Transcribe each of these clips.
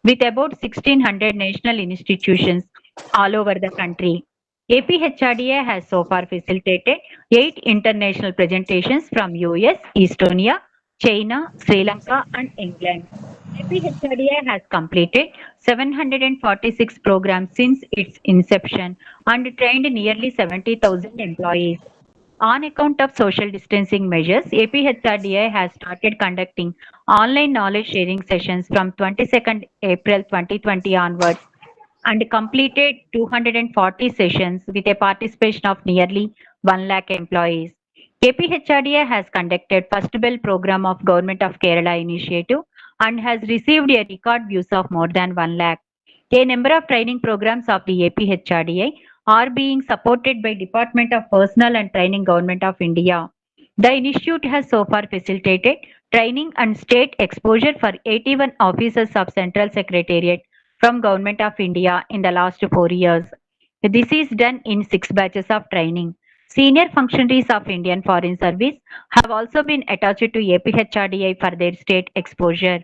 with about 1,600 national institutions all over the country. APHRDA has so far facilitated 8 international presentations from US, Estonia, China, Sri Lanka, and England. APHRDA has completed 746 programs since its inception and trained nearly 70,000 employees. On account of social distancing measures, APHRDA has started conducting online knowledge sharing sessions from 22nd April 2020 onwards and completed 240 sessions with a participation of nearly 1 lakh employees. KPHRDA has conducted First Bill program of Government of Kerala initiative and has received a record views of more than 1 lakh. A number of training programs of the APHRDA are being supported by Department of Personnel and Training Government of India. The institute has so far facilitated training and state exposure for 81 officers of Central Secretariat from Government of India in the last 4 years. This is done in 6 batches of training. Senior functionaries of Indian Foreign Service have also been attached to APHRDA for their state exposure.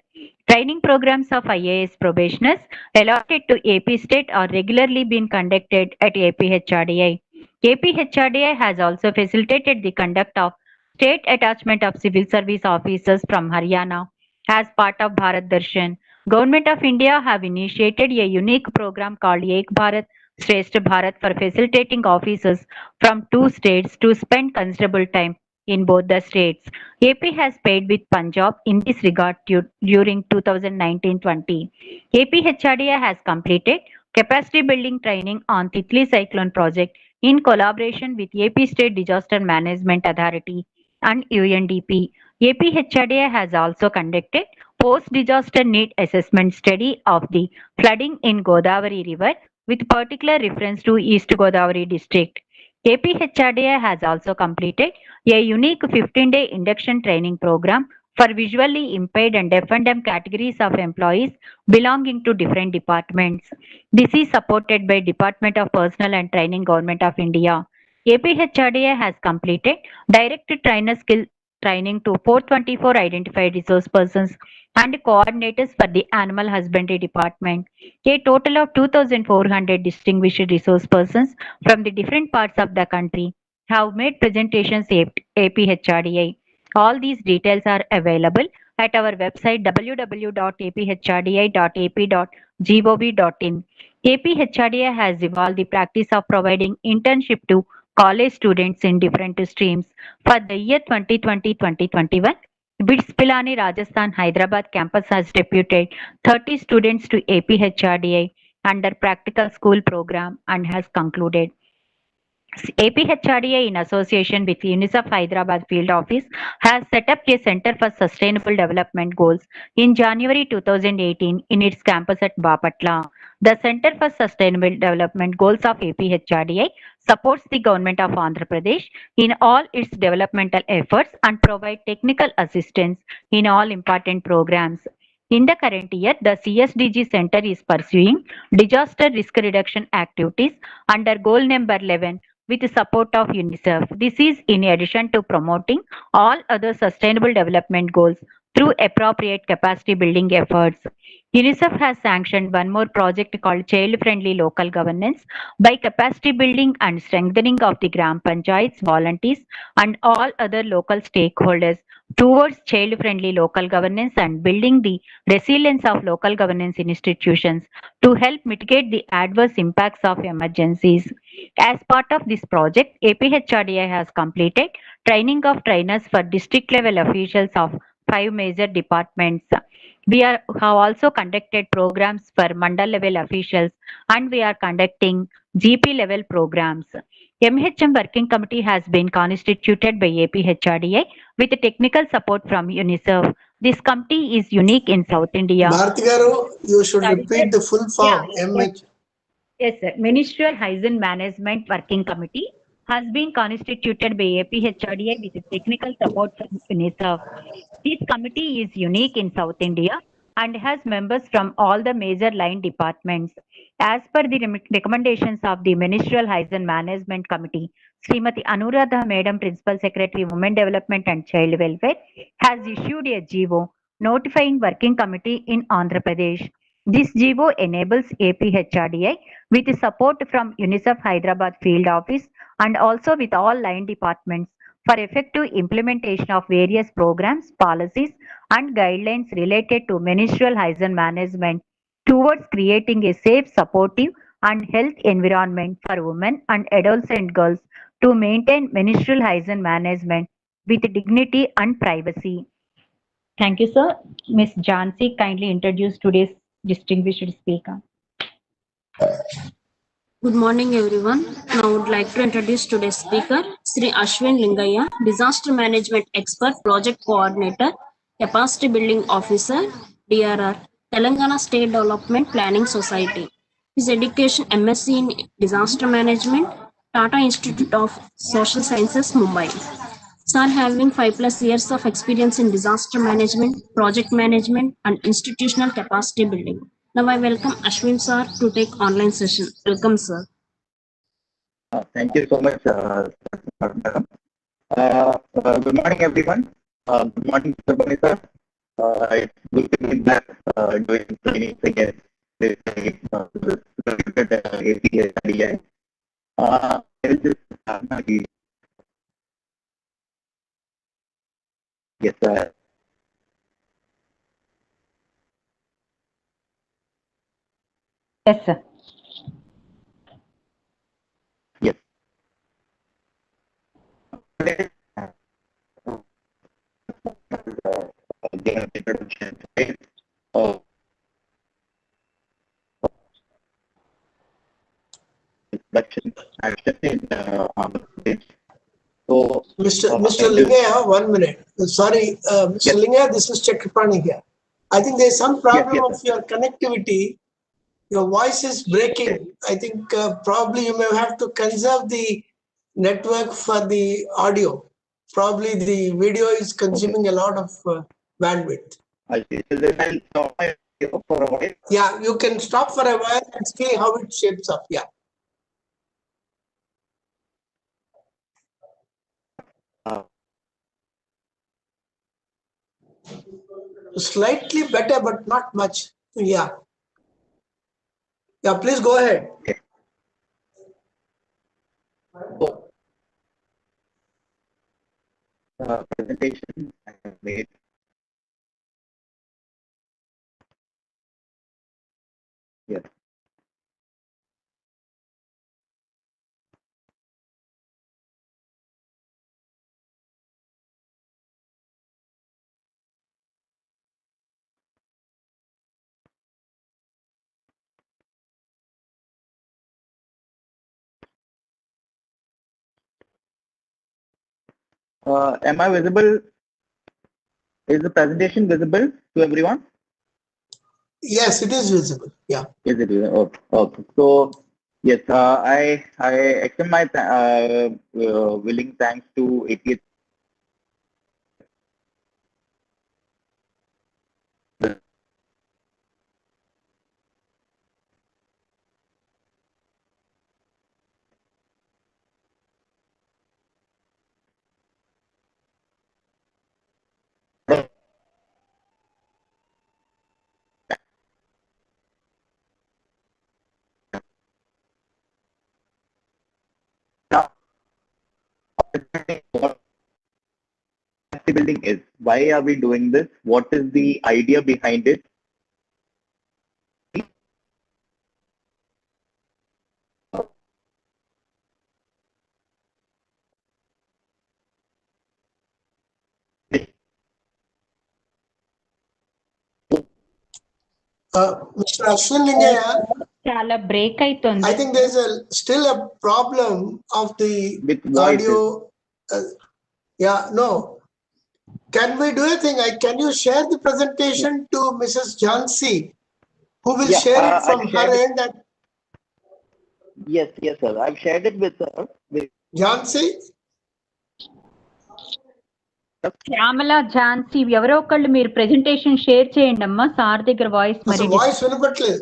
Training programs of IAS probationers allotted to AP state are regularly being conducted at APHRDA. APHRDA has also facilitated the conduct of state attachment of civil service officers from Haryana as part of Bharat Darshan. Government of India have initiated a unique program called Ek Bharat Shrestha Bharat for facilitating officers from 2 states to spend considerable time in both the states. AP has paid with Punjab in this regard during 2019-20. APHRDA has completed capacity building training on Titli Cyclone project in collaboration with AP State Disaster Management Authority and UNDP. APHRDA has also conducted post-disaster need assessment study of the flooding in Godavari River with particular reference to East Godavari district. APHRDA has also completed a unique 15-day induction training program for visually impaired and deaf and dumb categories of employees belonging to different departments. This is supported by Department of Personnel and Training Government of India. APHRDA has completed direct trainer skill training to 424 identified resource persons and coordinators for the Animal Husbandry Department. A total of 2,400 distinguished resource persons from the different parts of the country have made presentations at APHRDA. All these details are available at our website www.aphrdi.ap.gov.in. APHRDA has evolved the practice of providing internship to college students in different streams. For the year 2020-2021, BITS Pilani Rajasthan Hyderabad campus has deputed 30 students to APHRDA under practical school program and has concluded. APHRDA, in association with UNICEF Hyderabad Field Office, has set up a Center for Sustainable Development Goals in January 2018 in its campus at Bapatla. The Center for Sustainable Development Goals of APHRDA supports the government of Andhra Pradesh in all its developmental efforts and provide technical assistance in all important programs. In the current year, the CSDG Center is pursuing disaster risk reduction activities under goal number 11 with the support of UNICEF. This is in addition to promoting all other sustainable development goals through appropriate capacity building efforts. UNICEF has sanctioned one more project called Child Friendly Local Governance by capacity building and strengthening of the Gram Panchayats, volunteers, and all other local stakeholders towards child friendly local governance and building the resilience of local governance institutions to help mitigate the adverse impacts of emergencies. As part of this project, APHRDA has completed training of trainers for district level officials of 5 major departments. Have also conducted programs for mandal level officials and we are conducting GP level programs. MHM Working Committee has been constituted by APHRDA with technical support from UNICEF. This committee is unique in South India. Bharati garu, you should That is repeat the full form. yes, yes, sir. Ministerial Hygiene Management Working Committee has been constituted by APHRDA with technical support from UNICEF. This committee is unique in South India and has members from all the major line departments. As per the recommendations of the Ministerial Hygiene Management Committee, Srimati Anuradha Madam, Principal Secretary, Women Development and Child Welfare, has issued a GO notifying Working Committee in Andhra Pradesh. This GO enables APHRDI with support from UNICEF Hyderabad Field Office and also with all line departments for effective implementation of various programs, policies, and guidelines related to menstrual hygiene management towards creating a safe, supportive, and health environment for women and adolescent girls to maintain menstrual hygiene management with dignity and privacy. Thank you, sir. Ms. Jansi, kindly introduce today's distinguished speaker. Good morning, everyone. Now, I would like to introduce today's speaker, Sri Ashwin Lingaya, Disaster Management Expert, Project Coordinator, Capacity Building Officer, DRR, Telangana State Development Planning Society. His education MSc in Disaster Management, Tata Institute of Social Sciences, Mumbai. Sir having 5+ years of experience in disaster management, project management, and institutional capacity building. Now I welcome Ashwin sir to take online session. Welcome, sir. Thank you so much, madam. Good morning, everyone. Good morning, Mr. Bani, sir. It's good to be back doing training again with APSDI. Yes, sir. Yes, sir. Yes. Again, introduction. Introduction action in on the page. So, Mr. Lingaya, 1 minute. Sorry, Mr. Yes. Lingaya, this is Chakrapani here. I think there's some problem yes, of your connectivity. Your voice is breaking. I think probably you may have to conserve the network for the audio. Probably the video is consuming a lot of bandwidth. I see. So then I'll stop my video for a while. Yeah, you can stop for a while and see how it shapes up. Yeah. Slightly better, but not much. Yeah. Yeah, please go ahead. So, presentation I have made. Yes. Am I visible? Is the presentation visible to everyone? Yes, it is visible. Yeah. Is it visible? Okay. So yes, I extend my willing thanks to APS. What capacity building is? Why are we doing this? What is the idea behind it? Mr. Ashwin Lingaya, చాలా break అవుతుంది. I think there's still a problem of the With voices. audio. Yeah, no. Can we do a thing? Can you share the presentation to Mrs. Jansi, who will Yeah, share it from I've her shared it. end? And Yes, sir. I've shared it with her. Jansi, Shyamala Jhansi ఎవరో ఒకళ్ళు మీరు presentation share చేయండి అమ్మా, sir దగ్గర voice మరి voice వినపట్లేదు.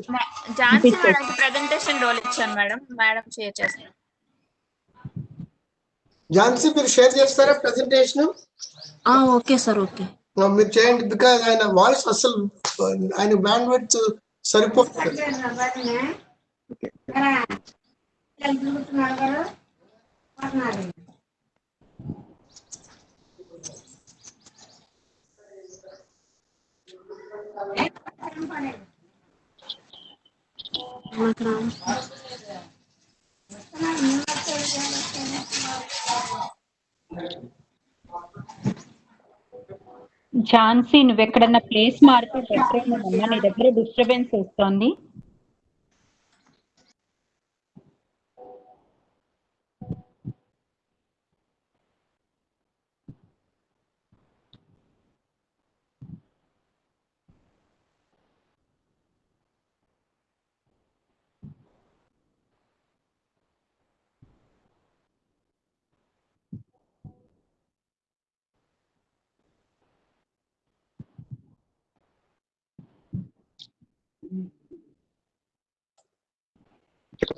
Jhansi madam presentation role ఇచ్చాను madam. Madam share చేస్తాను. ఝాన్సీ మీరు షేర్ చేస్తారా ప్రెజెంటేషన్? Okay sir, okay. మీరు చేయండి, బికాజ్ ఆయన వాయిస్ అసలు ఆయన బ్యాండ్విడ్త్ సరిపోతుంది. Okay. ఝాన్సీ, నువ్వు ఎక్కడన్నా ప్లేస్ మారితే బెటర్ ఏమోనమ్మా, నీ దగ్గర డిస్టర్బెన్స్ వస్తుంది.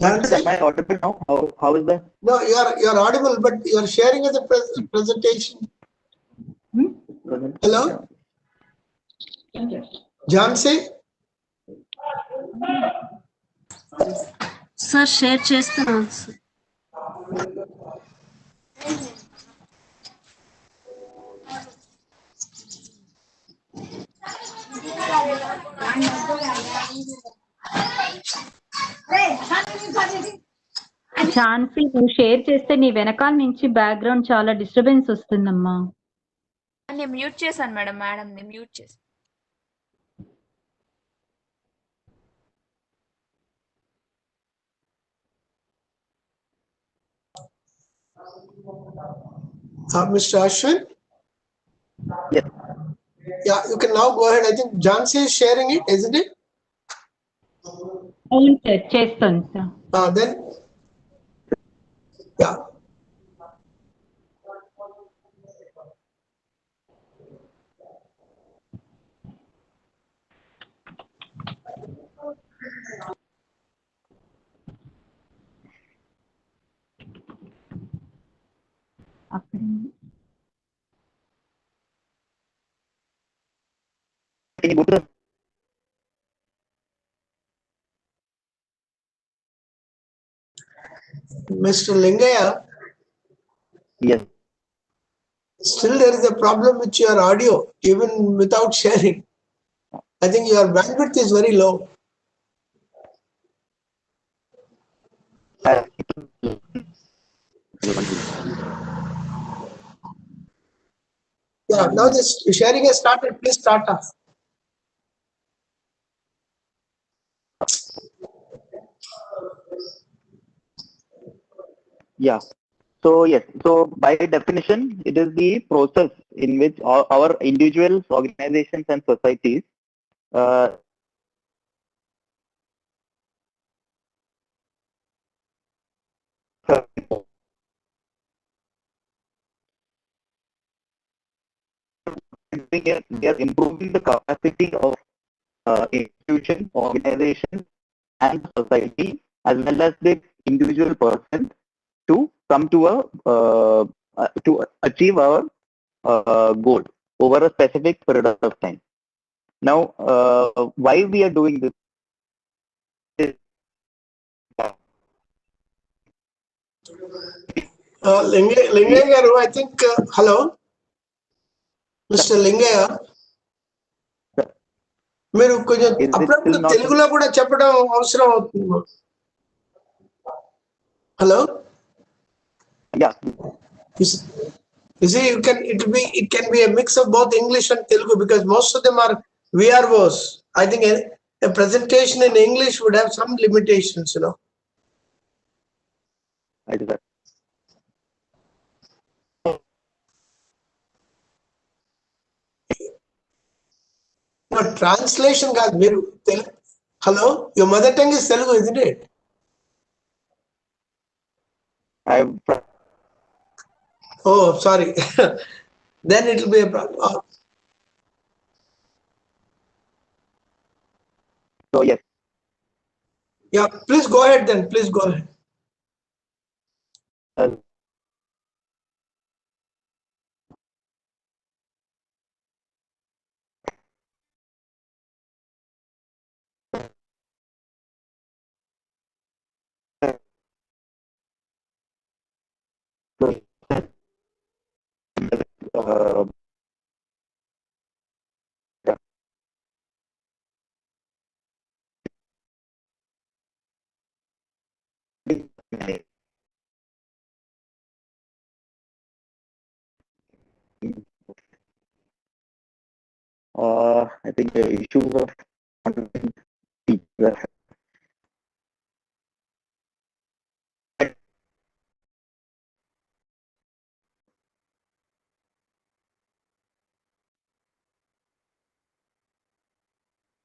Am I audible now? How is that? No, you're audible, but you're sharing as a presentation. Hello, Jhansi. Sir share చేస్తున్నాను సార్. ఝాన్సీ, నువ్వు షేర్ చేస్తే నీ వెనకాల నుంచి బ్యాక్గ్రౌండ్ చాలా డిస్టర్బెన్స్ వస్తుందమ్మా. నేను మ్యూట్ చేశాను మేడం, మేడంని మ్యూట్ చేశాను. Mr. Ashwin? Yes. Yeah, you can now go ahead. I think Jhansi is sharing it, isn't it? అవును సార్, చేస్తాను sir. Then, yeah. Can you go to the Mr. Lingaya, yes. still there is a problem with your audio, even without sharing. I think your bandwidth is very low. Yeah, now this sharing has started. Please start off. Yeah. So yes, so by definition, it is the process in which our individuals, organizations, and societies they are improving the capacity of institution, organization, and society, as well as the individual person, to come to to achieve our goal over a specific period of time. Now, why we are doing this? Lingaya garu, I think, hello, Mr. Lingaya. మీరు కొంచెం అప్పుడప్పుడు తెలుగులో కూడా చెప్పడం అవసరం అవుతుంది. Hello, Yeah. you see, it can be a mix of both English and Telugu, because most of them are VROs. I think a presentation in English would have some limitations, you know. I do that. No, translation కాదు, మీరు hello, your mother tongue is Telugu, isn't it? Oh, sorry. Then it will be a problem. So yes. Yeah, please go ahead then. Please go ahead. I think the issues of content teacher.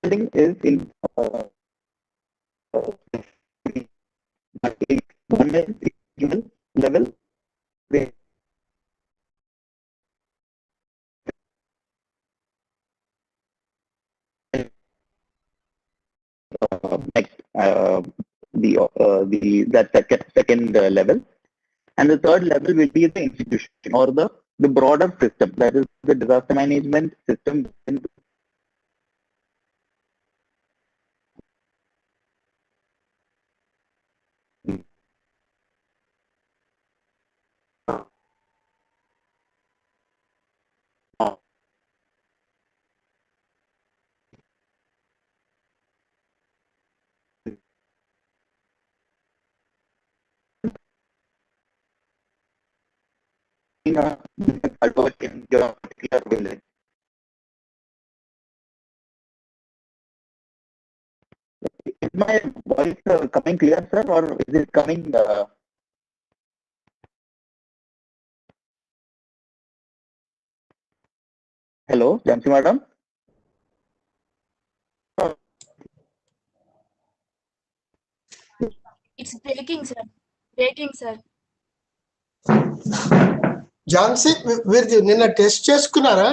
Thing is in but in one given level where next that second level, and the third level will be the institution or the broader system, that is the disaster management system. In a particular village. Is my voice coming clear, sir, or is it coming? Hello, Jansi madam. It's breaking, sir. Breaking, sir. Jhansi మీరు నిన్న test చేసుకున్నారా?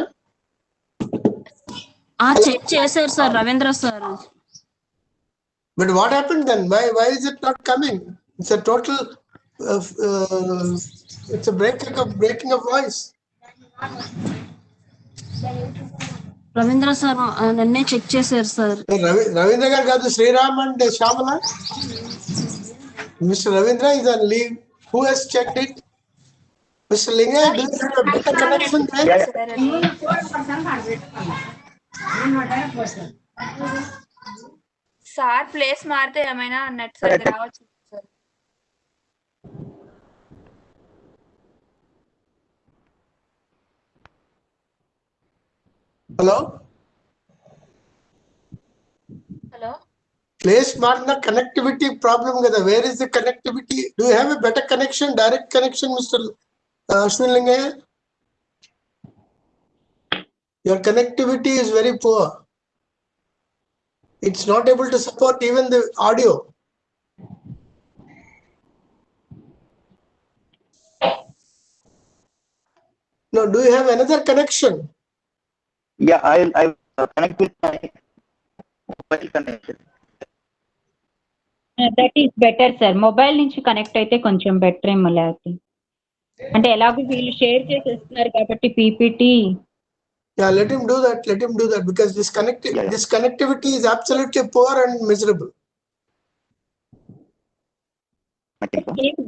Check చేశారు sir Ravindra sir. But what happened then? Why is it not coming? It's a total it's a breaking of voice. Ravindra sir నన్నే check చేశారు sir. Ravindra garu కాదు, Sriram and Shyamala. Mr. Ravindra is on leave. Who has checked it? Mr. Lingay, do you have a better connection there? Sir place మారితే ఏమైనా net సరిగ్గా రావచ్చు sir. Hello? Hello, Place marna connectivity problem kada. Where is the connectivity? Do you have a better connection, direct connection, Mr. Ashwin Lingaya? Your connectivity is very poor. It's not able to support even the audio. No, do you have another connection? Yeah, I'll connect with my mobile connection. That is better sir. Mobile నుంచి connect అయితే కొంచెం better ఏమో, లేకపోతే అంటే ఎలాగో వీళ్ళు share చేసేస్తున్నారు కాబట్టి PPT. Yeah, let him do that. Let him do that because this connectivity is absolutely poor and miserable.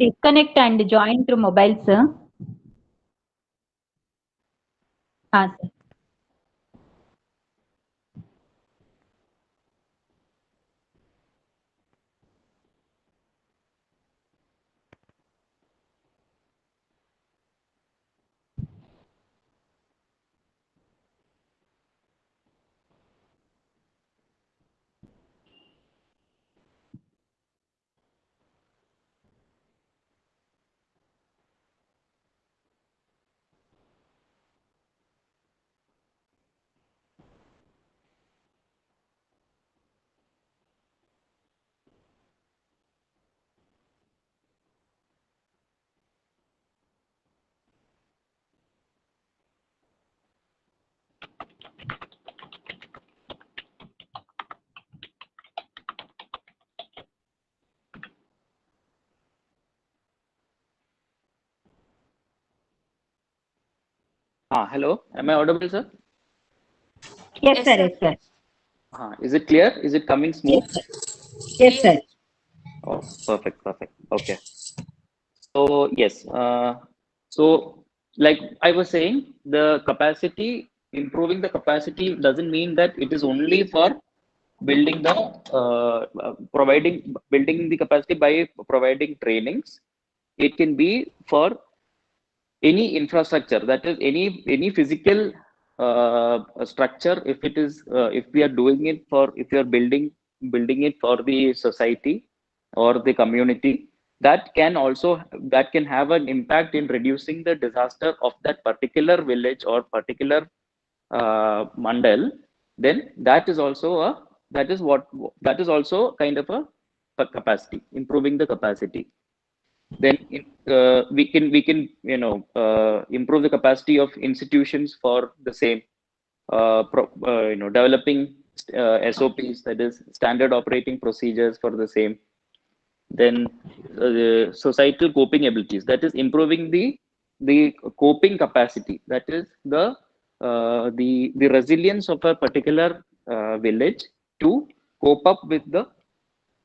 Disconnect and join through mobiles, sir. Sir. Hello. Am I audible, sir? Yes, sir. Yes, sir. Is it clear? Is it coming smooth? Yes, sir. Oh, perfect. Okay. So yes. So like I was saying, the capacity, improving the capacity doesn't mean that it is only for building the building the capacity by providing trainings. It can be for any infrastructure, that is any physical structure. If it is if we are doing it for, if you are building it for the society or the community, that can also, that can have an impact in reducing the disaster of that particular village or particular mandal. Then that is also a, that is what, that is also kind of a capacity, improving the capacity. Then we can improve the capacity of institutions for the same, developing SOPs, that is standard operating procedures for the same. Then societal coping abilities, that is improving the coping capacity, that is the resilience of a particular village to cope up with the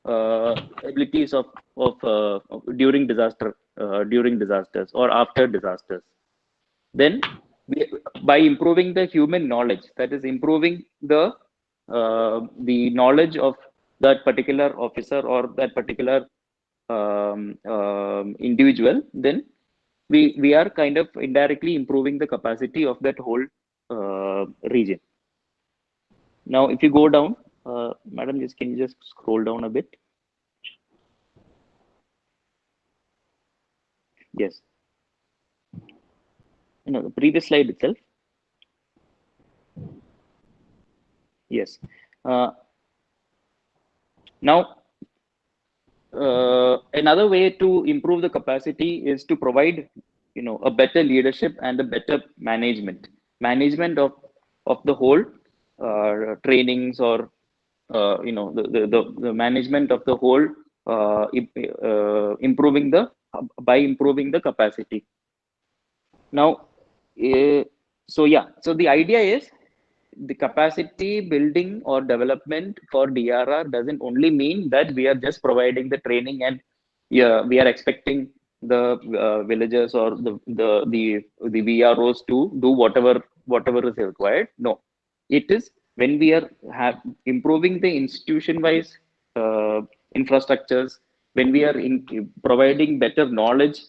uh, abilities of during disasters or after disasters. Then we, by improving the human knowledge, that is improving the knowledge of that particular officer or that particular individual, then we are kind of indirectly improving the capacity of that whole region. Now if you go down, madam, just can you just scroll down a bit? Yes. No, the previous slide itself. Yes. Now, another way to improve the capacity is to provide, a better leadership and a better management of the whole trainings, or the management of the whole, improving the, by improving the capacity. Now, so yeah, so the idea is the capacity building or development for DRR doesn't only mean that we are just providing the training and, yeah, we are expecting the villagers or the VROs to do whatever is required. No, it is when we are improving the institution-wise infrastructures, when we are providing better knowledge,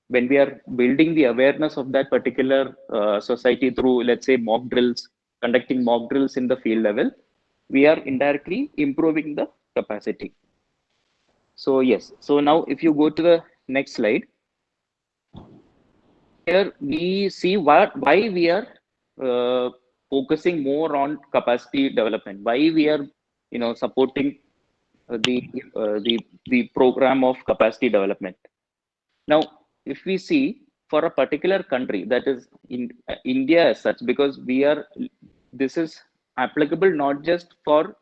when we are building the awareness of that particular society through, let's say, mock drills, conducting mock drills in the field level, we are indirectly improving the capacity. So yes, so now if you go to the next slide, here we see why we are focusing more on capacity development, why we are supporting the program of capacity development. Now, if we see for a particular country, that is in India as such, because this is applicable not just for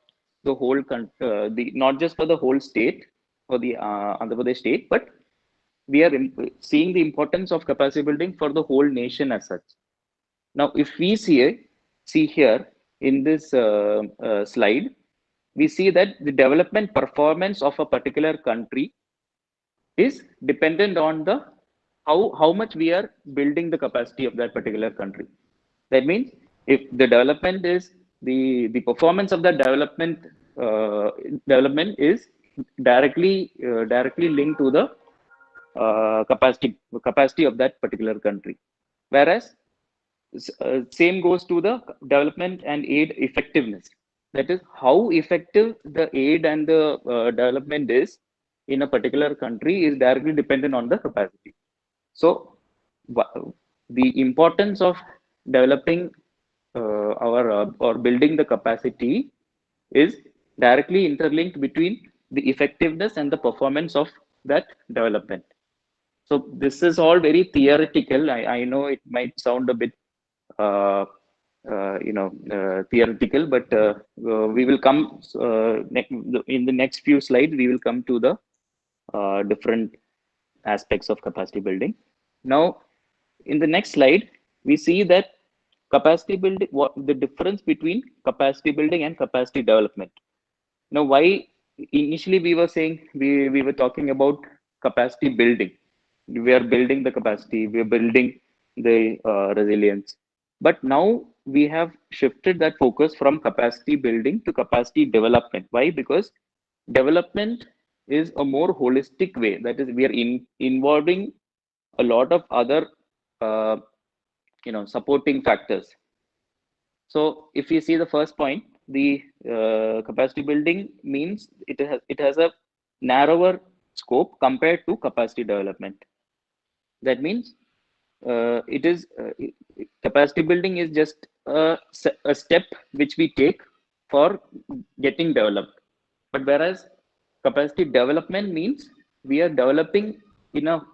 the whole country, not just for the whole state or the Andhra Pradesh state, but we are seeing the importance of capacity building for the whole nation as such. Now, if we see here in this slide, we see that the development performance of a particular country is dependent on the how much we are building the capacity of that particular country. That means if the development is the performance of the development is directly linked to the capacity of that particular country. Whereas same goes to the development and aid effectiveness. That is how effective the aid and the development is in a particular country is directly dependent on the capacity. So the importance of developing or building the capacity is directly interlinked between the effectiveness and the performance of that development. So this is all very theoretical. I know it might sound a bit theoretical, but we will come in the next few slides. We will come to the different aspects of capacity building. Now, in the next slide, we see that capacity building, what the difference between capacity building and capacity development. Now, why initially we were saying we were talking about capacity building. We are building the capacity. We are building the resilience. But now we have shifted that focus from capacity building to capacity development. Why? Because development is a more holistic way. That is, we are involving a lot of other uh, supporting factors. So if you see the first point, the capacity building means it has a narrower scope compared to capacity development. That means it is capacity building is just a step which we take for getting developed. But whereas capacity development means we are developing in a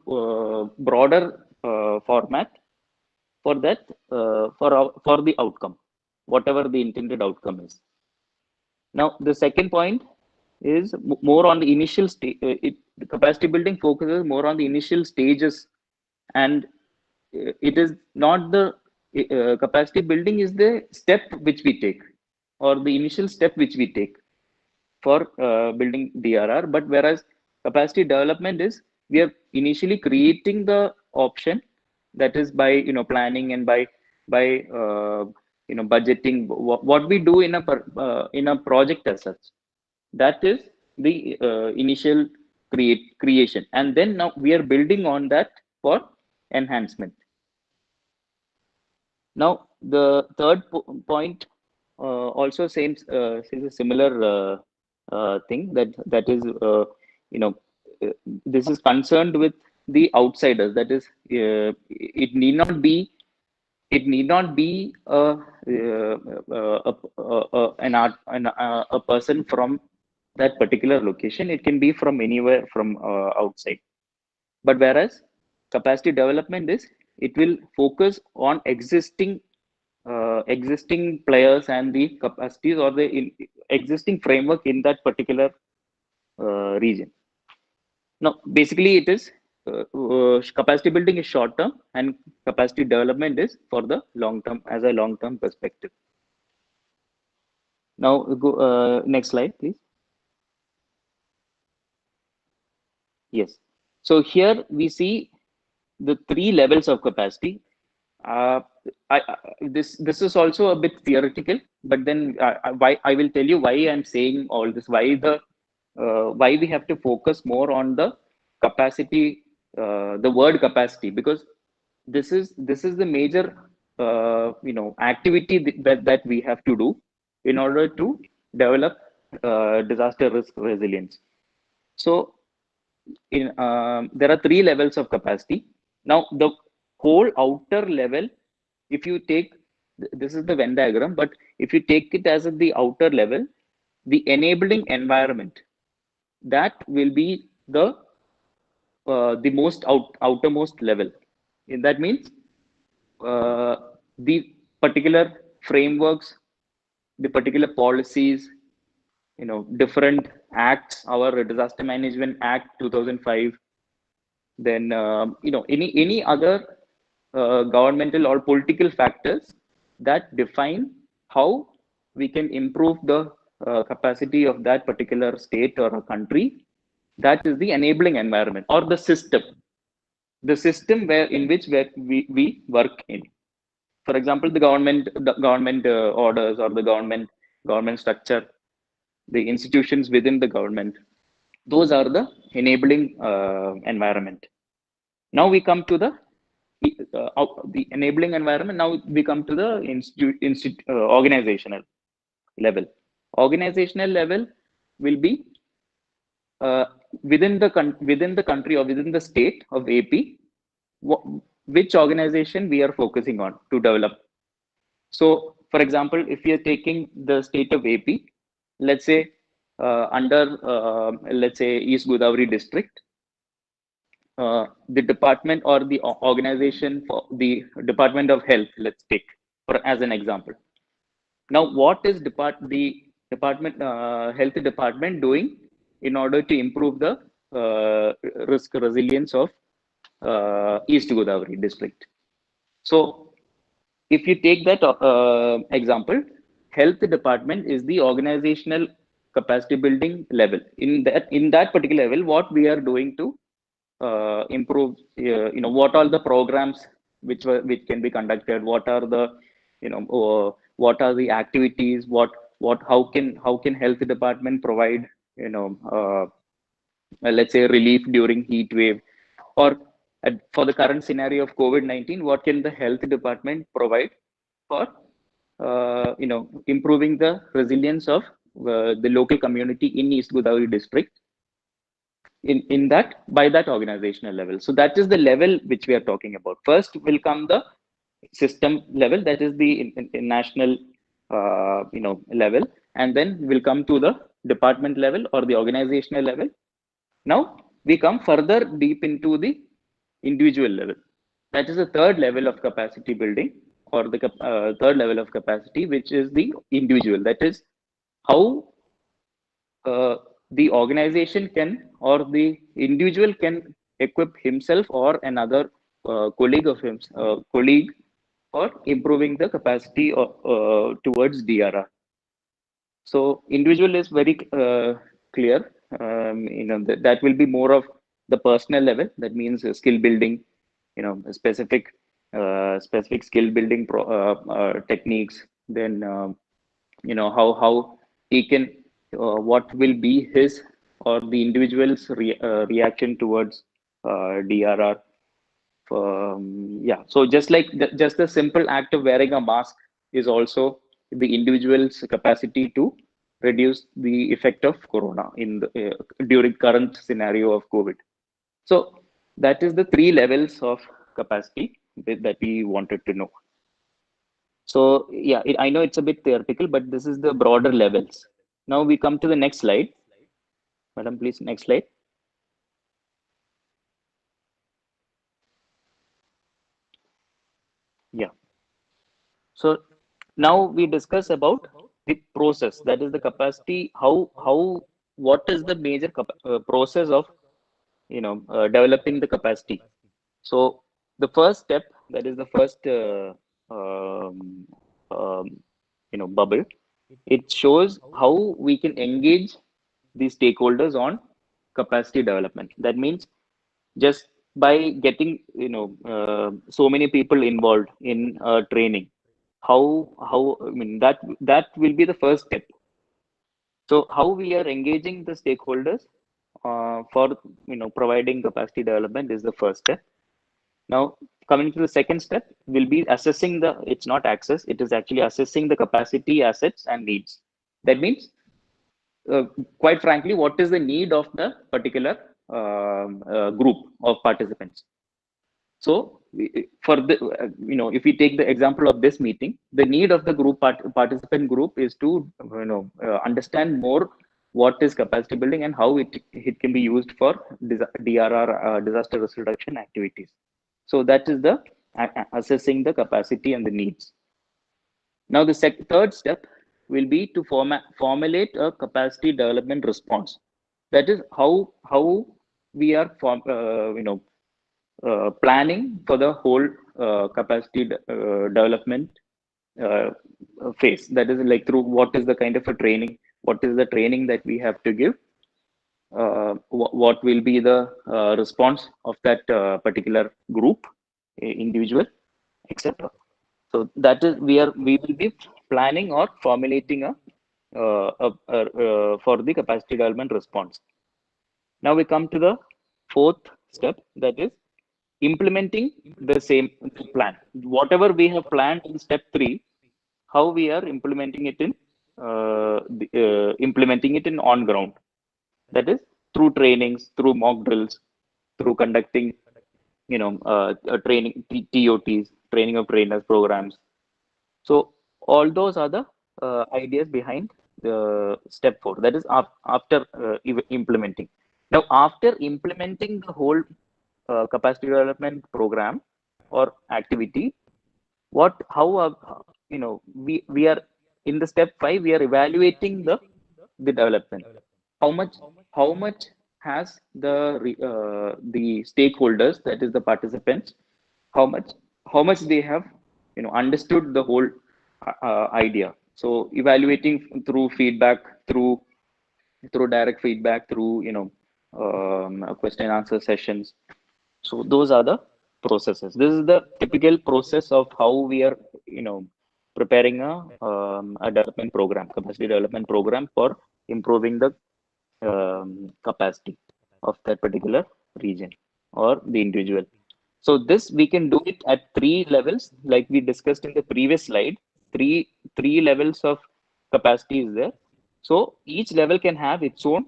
broader format for that for the outcome, whatever the intended outcome is. Now the second point is more on the initial stage. The capacity building focuses more on the initial stages, and it is not the capacity building is the step which we take, or the initial step which we take for building DRR. But whereas capacity development is we are initially creating the option, that is by planning and by budgeting what we do in a project as such. That is the initial creation, and then now we are building on that for enhancement. Now the third point also says a similar thing, that is uh, this is concerned with the outsiders. That is, it need not be a person from that particular location. It can be from anywhere from outside. But whereas capacity development is, it will focus on existing players and the capacities, or the existing framework in that particular region. Now, basically, it is capacity building is short term, and capacity development is for the long term, as a long term perspective. Now, go next slide, please. Yes. So here we see the three levels of capacity. This is also a bit theoretical, but then why I will tell you why I'm saying all this. Why we have to focus more on the capacity, the word capacity, because this is the major activity that we have to do in order to develop disaster risk resilience. So there are three levels of capacity. Now the whole outer level, if you take, this is the Venn diagram, but if you take it as the outer level, the enabling environment, that will be the most outermost level. And that means the particular frameworks, the particular policies, different acts, our Disaster Management Act 2005, then any other governmental or political factors that define how we can improve the capacity of that particular state or a country. That is the enabling environment, or the system in which we work in. For example, the government orders, or the government structure, the institutions within the government, those are the enabling environment. Now we come to the enabling environment. Now we come to the organizational level. Organizational level will be within the country or within the state of AP, which organization we are focusing on to develop. So, for example, if we are taking the state of AP, let's say under let's say East Godavari district, the department or the organization for the Department of Health, let's take as an example. Now, what is the health department doing in order to improve the risk resilience of East Godavari district? So, if you take that example, health department is the organizational capacity building level. In that particular level, what we are doing to improve, what all the programs which can be conducted, what are the what are the activities, what how can health department provide let's say relief during heat wave, or for the current scenario of COVID-19, what can the health department provide for improving the resilience of the local community in East Godavari district in that by that organizational level. So that is the level which we are talking about. First will come the system level, that is the national level, and then we'll come to the department level or the organizational level. Now we come further deep into the individual level. That is the third level of capacity building, or the third level of capacity, which is the individual. That is how the organization can, or the individual can equip himself or another colleague for improving the capacity towards DRR. So individual is very clear. That will be more of the personal level. That means skill building, specific skill building techniques. Then how he can, what will be his or the individual's reaction towards DRR. Yeah, so just like just the simple act of wearing a mask is also the individual's capacity to reduce the effect of corona in the during current scenario of COVID. So that is the three levels of capacity that we wanted to know. So yeah, I know it's a bit theoretical, but this is the broader levels. Now we come to the next slide. Madam, please, next slide. Yeah. So now we discuss about the process, that is the capacity, what is the major process of developing the capacity. So the first step, that is the first bubble, it shows how we can engage the stakeholders on capacity development. That means just by getting so many people involved in training, how I mean that will be the first step. So how we are engaging the stakeholders for providing capacity development is the first step. Now coming to the second step will be assessing the, it's not access, it is actually assessing the capacity, assets and needs. That means quite frankly, what is the need of the particular group of participants. So for the if we take the example of this meeting, the need of the group participant group is to understand more what is capacity building and how it can be used for DRR, disaster risk reduction activities. So that is the assessing the capacity and the needs. Now the third step will be to formulate a capacity development response. That is how we are planning for the whole capacity development phase. That is like through what is the kind of a training, what is the training that we have to give, what will be the response of that particular group, individual, etc. So that is we will be planning or formulating a for the capacity development response. Now we come to the fourth step, that is implementing the same plan. Whatever we have planned in step 3, how we are implementing it in on ground. That is through trainings, through mock drills, through conducting training, TOTs, training of trainers programs. So all those are the ideas behind the step 4. That is after implementing. Now after implementing the whole capacity development program or activity, we are in the step 5, we are evaluating the development. How much has the stakeholders, that is the participants, how much they have understood the whole idea. So evaluating through feedback, through direct feedback, through question and answer sessions. So those are the processes. This is the typical process of how we are, preparing a development program, capacity development program for improving the capacity of that particular region or the individual. So this we can do it at 3 levels, like we discussed in the previous slide. Three levels of capacity is there. So each level can have its own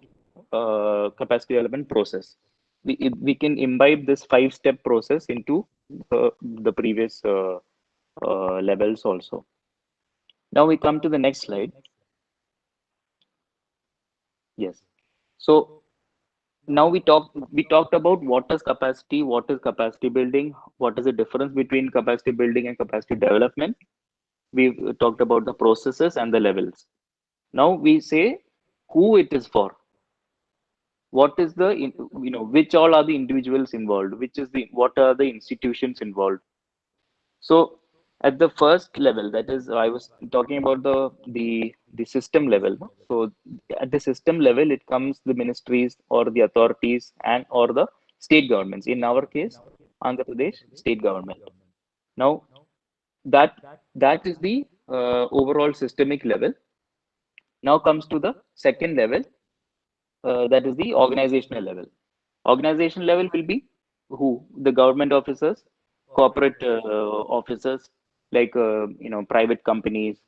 capacity development process. We can imbibe this 5-step process into the previous levels also. Now we come to the next slide. Yes. So now we talked about what is capacity building, what is the difference between capacity building and capacity development. We've talked about the processes and the levels. Now we say who it is for. What is the which all are the individuals involved, what are the institutions involved. So at the first level, that is, I was talking about the system level. So at the system level, it comes the ministries or the authorities and or the state governments. In our case, Andhra Pradesh state government. Now that is the overall systemic level. Now comes to the second level, that is the organizational level. Organization level will be who? The government officers, corporate officers, like private companies,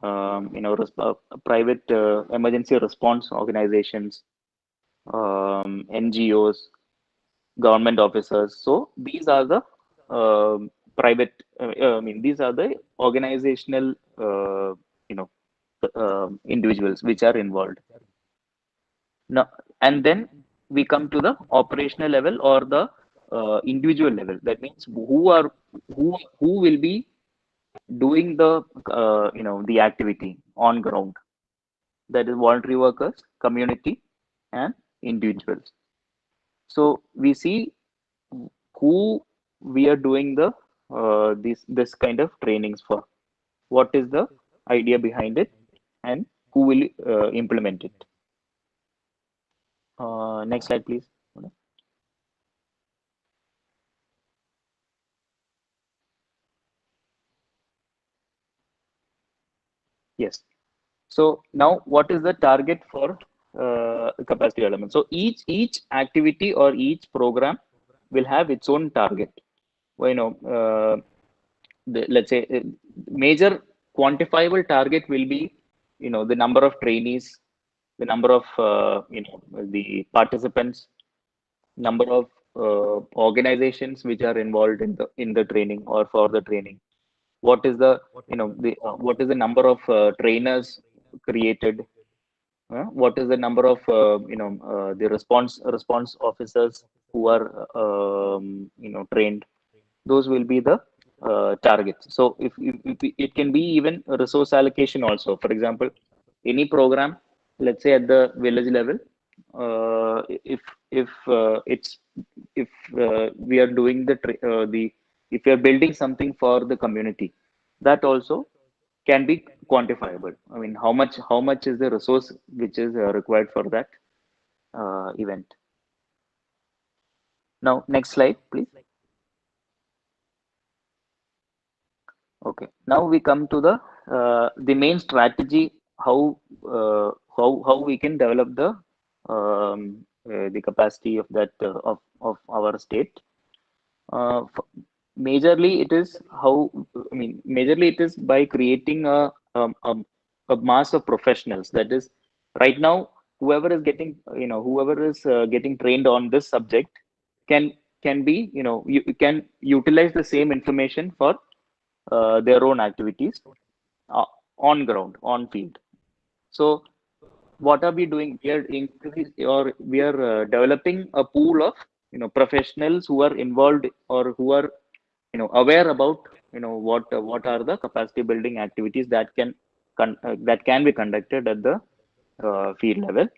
private emergency response organizations, NGOs, government officers. So these are the private. These are the organizational, individuals which are involved. Now, and then we come to the operational level or the individual level. That means who will be doing the the activity on ground. That is voluntary workers, community, and individuals. So we see who we are doing the this kind of trainings for. What is the idea behind it, and who will implement it. Next slide, please. Yes. So now, what is the target for capacity development? So each activity or each program will have its own target. Well, let's say major quantifiable target will be the number of trainees, the number of the participants, number of organizations which are involved in the training or for the training. What is the what is the number of trainers created? What is the number of the response officers who are trained? Those will be the targets. So if it can be even a resource allocation also. For example, any program, let's say at the village level, if it's if we are doing the if we are building something for the community, that also can be quantifiable. I mean, how much is the resource which is required for that event. Now, next slide, please. Okay. Now we come to the main strategy, how we can develop the capacity of that of our state. Majorly, it is majorly it is by creating a mass of professionals. That is, right now, whoever is getting trained on this subject can be you can utilize the same information for their own activities on ground, on field. So what are we doing? We are developing a pool of professionals who are involved or who are aware about what are the capacity building activities that can be conducted at the field level.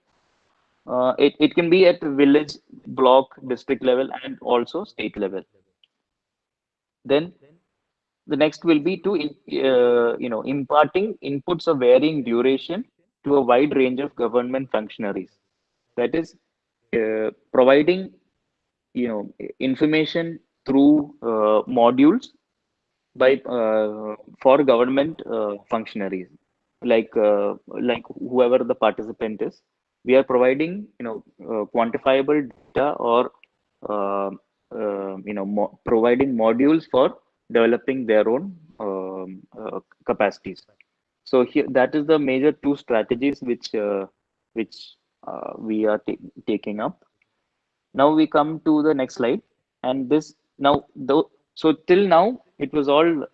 It can be at village, block, district level, and also state level. Then the next will be to imparting inputs of varying duration to a wide range of government functionaries. That is providing information through modules by for government functionaries, like whoever the participant is. We are providing quantifiable data or uh, providing modules for developing their own capacities. So here, that is the major two strategies which we are taking up. Now we come to the next slide, and this now though so till now it was all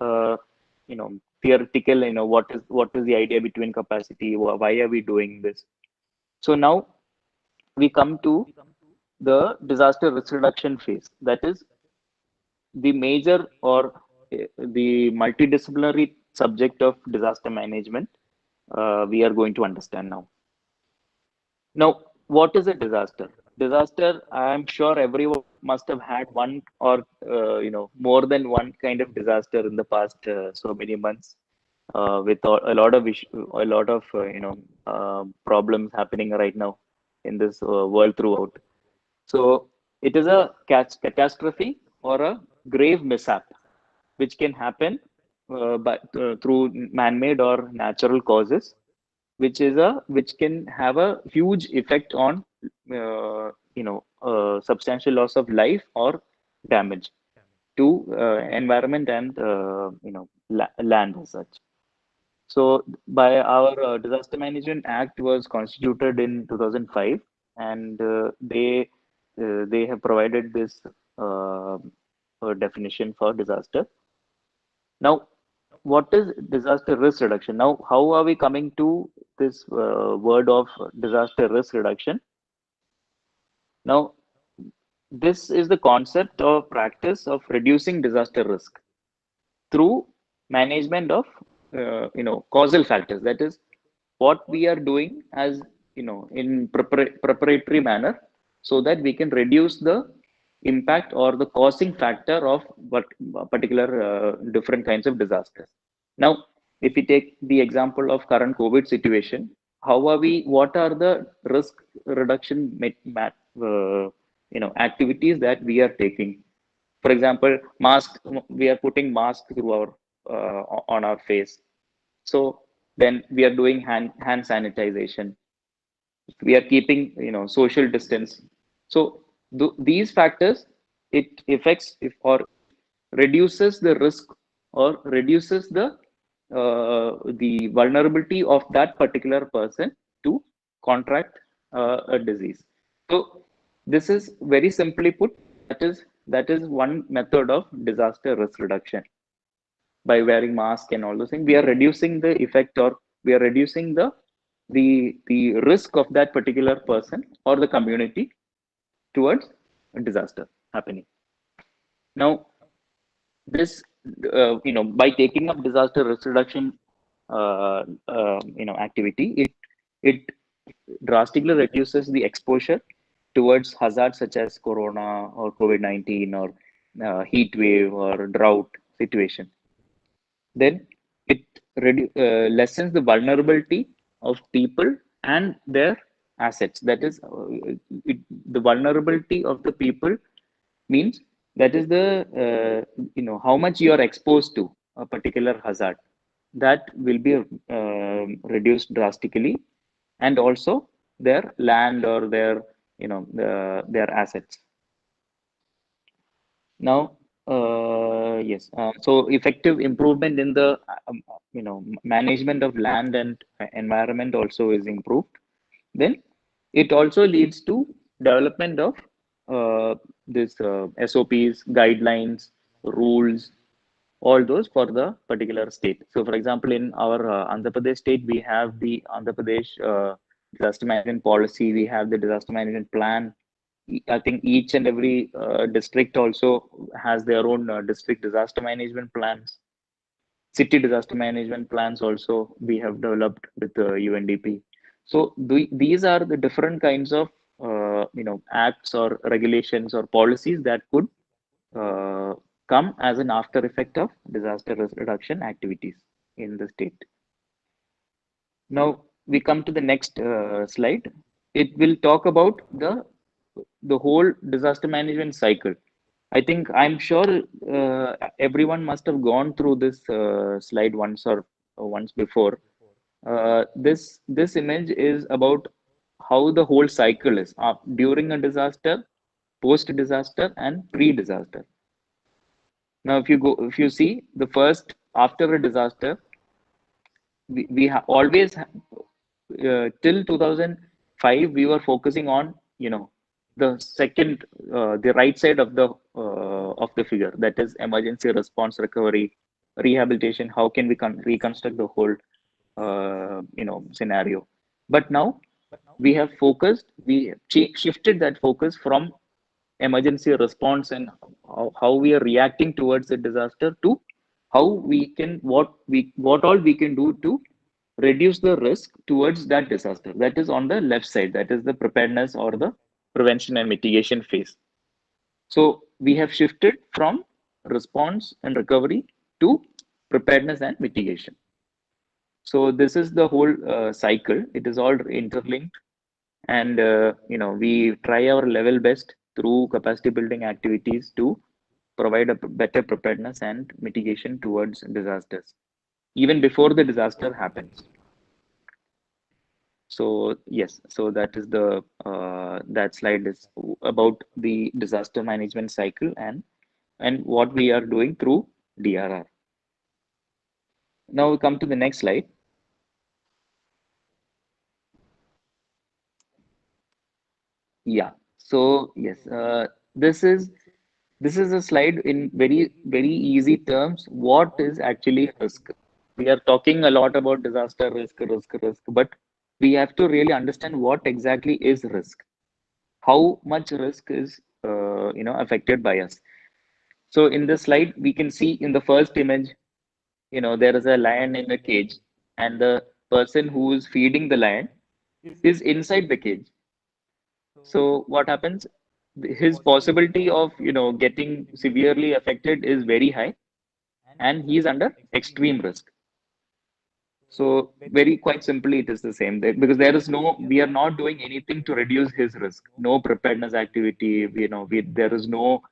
theoretical. What is the idea between capacity? Why are we doing this? So now we come to the disaster risk reduction phase. That is the major or the multidisciplinary subject of disaster management. We are going to understand now. Now, what is a disaster? Disaster, I'm sure everyone must have had one or more than one kind of disaster in the past so many months, with a lot of problems happening right now in this world throughout. So it is a catastrophe or a grave mishap which can happen through man-made or natural causes, which can have a huge effect on substantial loss of life or damage to environment and land as such. So by our Disaster Management Act was constituted in 2005, and they have provided this definition for disaster. Now, what is disaster risk reduction? Now, how are we coming to this word of disaster risk reduction? Now, this is the concept or practice of reducing disaster risk through management of causal factors. That is what we are doing as in preparatory manner, so that we can reduce the impact or the causing factor of what particular different kinds of disasters. Now, if we take the example of current COVID situation, what are the risk reduction activities that we are taking? For example, we are putting mask through on our face. So then we are doing hand sanitization. We are keeping social distance. So these factors, it affects or reduces the risk or reduces the vulnerability of that particular person to contract a disease. So this is very simply put, that is one method of disaster risk reduction. By wearing mask and all those things, we are reducing the effect, or we are reducing the risk of that particular person or the community towards a disaster happening. Now, this by taking up disaster risk reduction activity, it drastically reduces the exposure towards hazards such as corona or COVID-19 or heat wave or drought situation. Then it lessens the vulnerability of people and their assets. That is, the vulnerability of the people means that is the how much you are exposed to a particular hazard, that will be reduced drastically, and also their land or their their assets. Now, yes, so effective improvement in the management of land and environment also is improved. Then it also leads to development of this SOPs, guidelines, rules, all those for the particular state. So, for example, in our Andhra Pradesh state, we have the Andhra Pradesh disaster management policy. We have the disaster management plan. I think each and every district also has their own district disaster management plans. City disaster management plans also we have developed with the UNDP. So these are the different kinds of acts or regulations or policies that could come as an after effect of disaster risk reduction activities in the state. Now we come to the next slide. It will talk about the whole disaster management cycle. I think I'm sure everyone must have gone through this slide once or once before. This image is about how the whole cycle is during a disaster, post disaster, and pre disaster. Now, if you see the first after a disaster, we always till 2005 we were focusing on the second the right side of the figure, that is emergency response, recovery, rehabilitation. How can we reconstruct the whole scenario? But now we shifted that focus from emergency response and how we are reacting towards a disaster to how we can what all we can do to reduce the risk towards that disaster. That is on the left side, that is the preparedness or the prevention and mitigation phase. So we have shifted from response and recovery to preparedness and mitigation. So this is the whole cycle. It is all interlinked, and we try our level best through capacity building activities to provide a better preparedness and mitigation towards disasters even before the disaster happens. So yes, so that is the that slide is about the disaster management cycle and what we are doing through DRR. Now we come to the next slide. Yeah. So yes, this is a slide in very easy terms. What is actually risk? We are talking a lot about disaster risk, but we have to really understand what exactly is risk. How much risk is affected by us. So in this slide, we can see in the first image, there is a lion in a cage, and the person who is feeding the lion is inside the cage. So what happens? His possibility of getting severely affected is very high, and he is under extreme risk. So very quite simply, it is the same there, because we are not doing anything to reduce his risk. No preparedness activity, there is no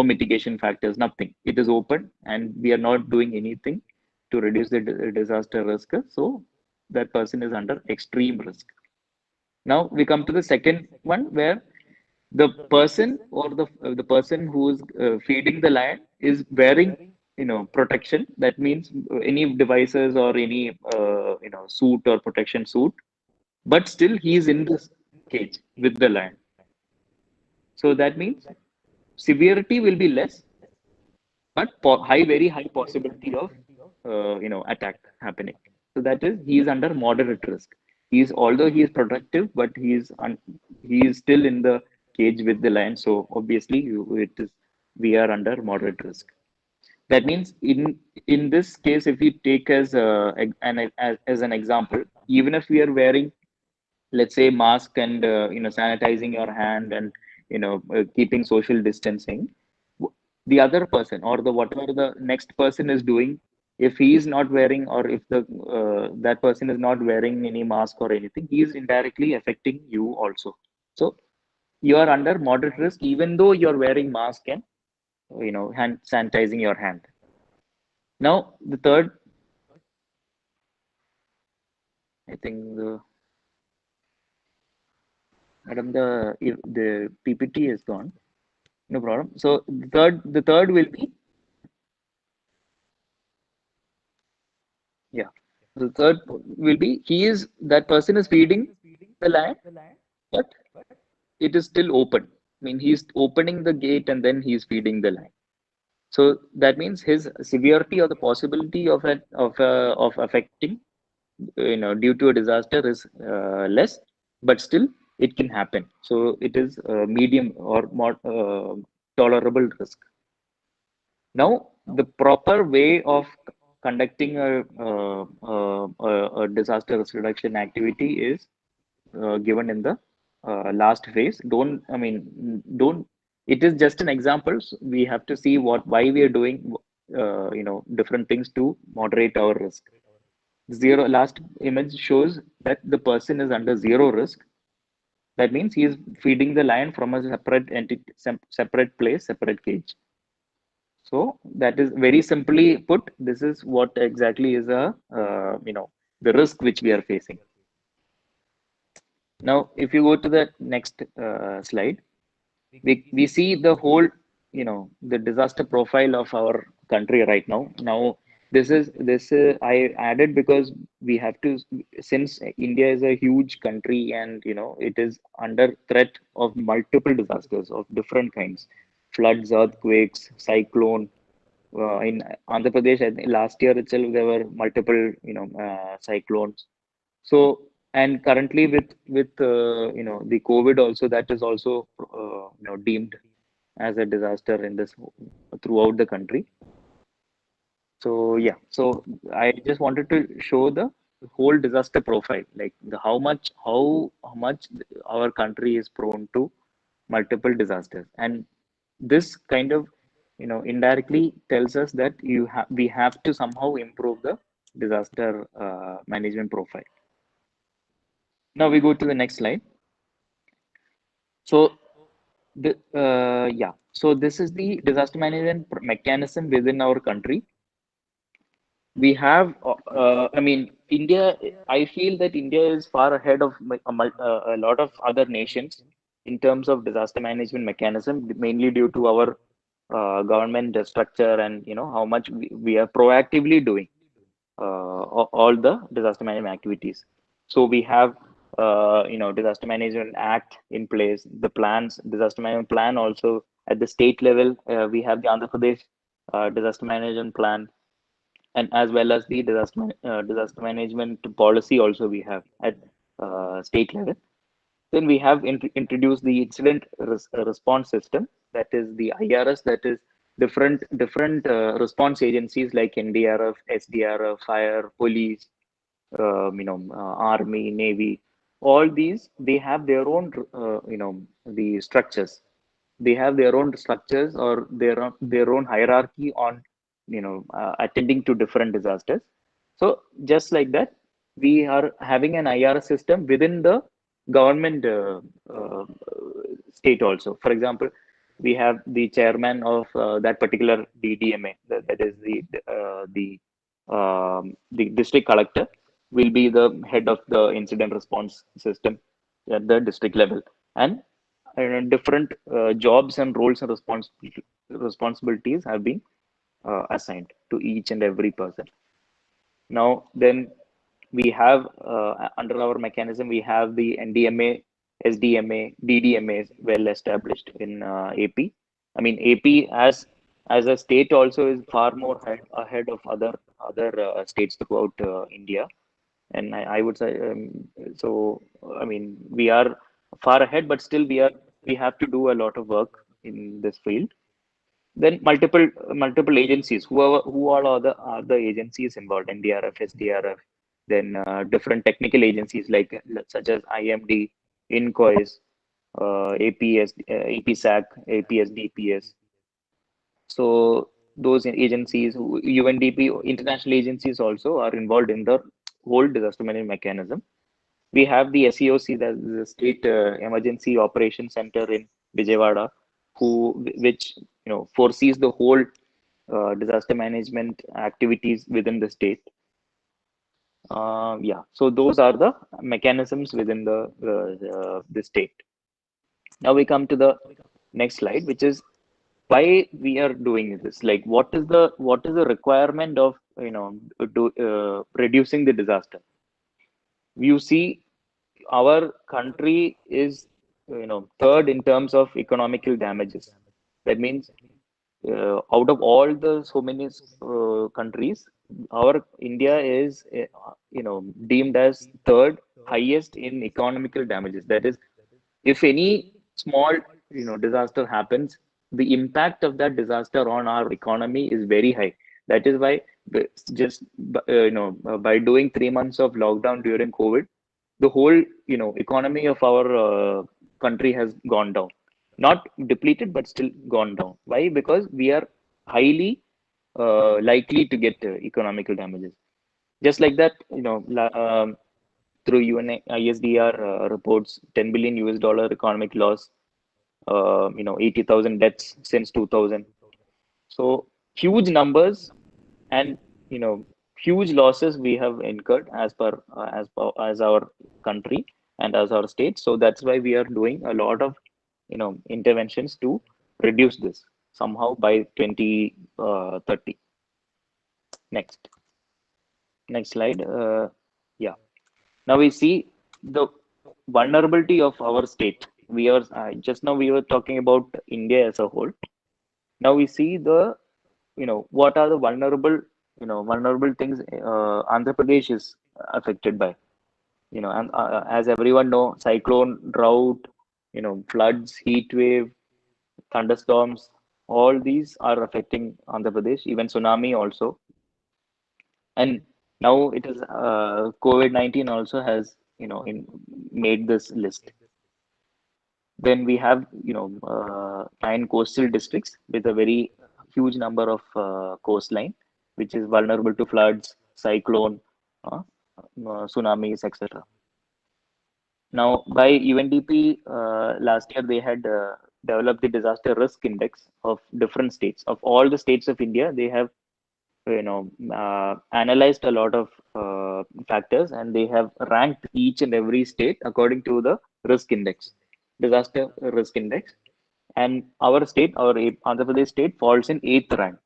mitigation factors, nothing. It is open, and we are not doing anything to reduce the disaster risk. So that person is under extreme risk. Now we come to the second one, where the person or the person who is feeding the lion is wearing protection. That means any devices or any suit or protection suit, but still he is in this cage with the lion. So that means severity will be less, but very high possibility of attack happening. So that is, he is under moderate risk. Although he is protective, but he is still in the cage with the lion. So obviously we are under moderate risk. That means in this case, if we take as an example, even if we are wearing, let's say, mask and sanitizing your hand and keeping social distancing, the other person or the whatever the next person is doing, if he is not wearing, or if the that person is not wearing any mask or anything, he is indirectly affecting you also. So you are under moderate risk even though you're wearing mask and hand sanitizing your hand. Now the third, I think madam, the PPT is gone. No problem. So the third will be, yeah. The third will be, that person is feeding the lion, but it is still open. I mean, he's opening the gate and then he's feeding the lion. So that means his severity or the possibility of affecting, due to a disaster is less, but still it can happen. So it is medium or more tolerable risk. Now, the proper way of conducting a disaster risk reduction activity is given in the last phase. Don't. It is just an example. So we have to see why we are doing, different things to moderate our risk. Last image shows that the person is under zero risk. That means he is feeding the lion from a separate entity, separate place, separate cage. So that is very simply put. This is what exactly is a the risk which we are facing. Now, if you go to the next slide, we see the whole the disaster profile of our country right now. Now, this I added because we have to, since India is a huge country and it is under threat of multiple disasters of different kinds, floods, earthquakes, cyclone. In Andhra Pradesh, I think last year itself there were multiple cyclones. So, and currently with the COVID also, that is also deemed as a disaster in this throughout the country. So yeah, so I just wanted to show the whole disaster profile, like how much our country is prone to multiple disasters, and this kind of indirectly tells us that we have to somehow improve the disaster management profile. Now we go to the next slide. So so this is the disaster management mechanism within our country. We have, I mean, India. I feel that India is far ahead of a lot of other nations in terms of disaster management mechanism, mainly due to our government structure and how much we are proactively doing all the disaster management activities. So we have disaster management act in place, the plans, disaster management plan also at the state level. We have the Andhra Pradesh disaster management plan, and as well as the disaster management policy also we have at state level. Then we have introduced the incident response system, that is the IRS, that is different response agencies like NDRF, SDRF, fire, police, army, navy. All these, they have their own the structures. They have their own structures or their own hierarchy on attending to different disasters. So just like that, we are having an IRS system within the government state also. For example, we have the chairman of that particular DDMA, that is the district collector will be the head of the incident response system at the district level, and different jobs and roles and responsibilities have been assigned to each and every person. Now, then we have under our mechanism, we have the NDMA, SDMA, DDMA well established in AP. I mean, AP as a state also is far more ahead of other states throughout India, and I would say so. I mean, we are far ahead, but still we have to do a lot of work in this field. Then multiple agencies, who all are the agencies involved, NDRF, SDRF, then different technical agencies like such as IMD, INCOIS, APS, APSAC, APS, DPS. So those agencies, UNDP, international agencies also are involved in the whole disaster management mechanism. We have the SEOC, the State Emergency Operations Center in Vijayawada, which foresees the whole disaster management activities within the state. Yeah, so those are the mechanisms within the state. Now we come to the next slide, which is why we are doing this. Like, what is the requirement of reducing the disaster? You see, our country is third in terms of economical damages. That means out of all the so many countries, our India is deemed as third highest in economical damages. That is, if any small disaster happens, the impact of that disaster on our economy is very high. That is why just by doing 3 months of lockdown during COVID, the whole economy of our country has gone down, not depleted but still gone down. Why? Because we are highly likely to get economical damages. Just like that, through UN ISDR reports, 10 billion US dollar economic loss, 80,000 deaths since 2000. So huge numbers, and huge losses we have incurred as our country and as our state. So that's why we are doing a lot of interventions to reduce this somehow by 2030. Next slide. Yeah. Now we see the vulnerability of our state. We are just now we were talking about India as a whole. Now we see the what are the vulnerable things Andhra Pradesh is affected by. And as everyone know, cyclone, drought, floods, heat wave, thunderstorms, all these are affecting Andhra Pradesh. Even tsunami also. And now it is COVID-19 also has made this list. Then we have 9 coastal districts with a very huge number of coastline, which is vulnerable to floods, cyclone, tsunamis, etc. Now by UNDP last year they had developed the disaster risk index of different states. Of all the states of India, they have analyzed a lot of factors, and they have ranked each and every state according to the risk index, disaster risk index. And our state, our Andhra Pradesh state, falls in 8th rank.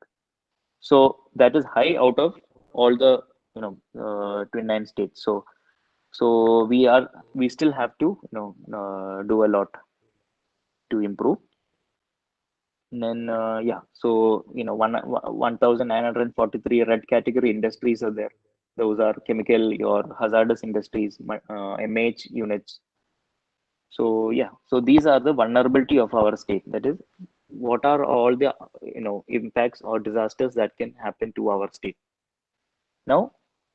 So that is high out of all the 29 states. So we still have to do a lot to improve. And then so 1,943 red category industries are there. Those are chemical or hazardous industries, MH units. So so these are the vulnerability of our state. That is, what are all the impacts or disasters that can happen to our state. Now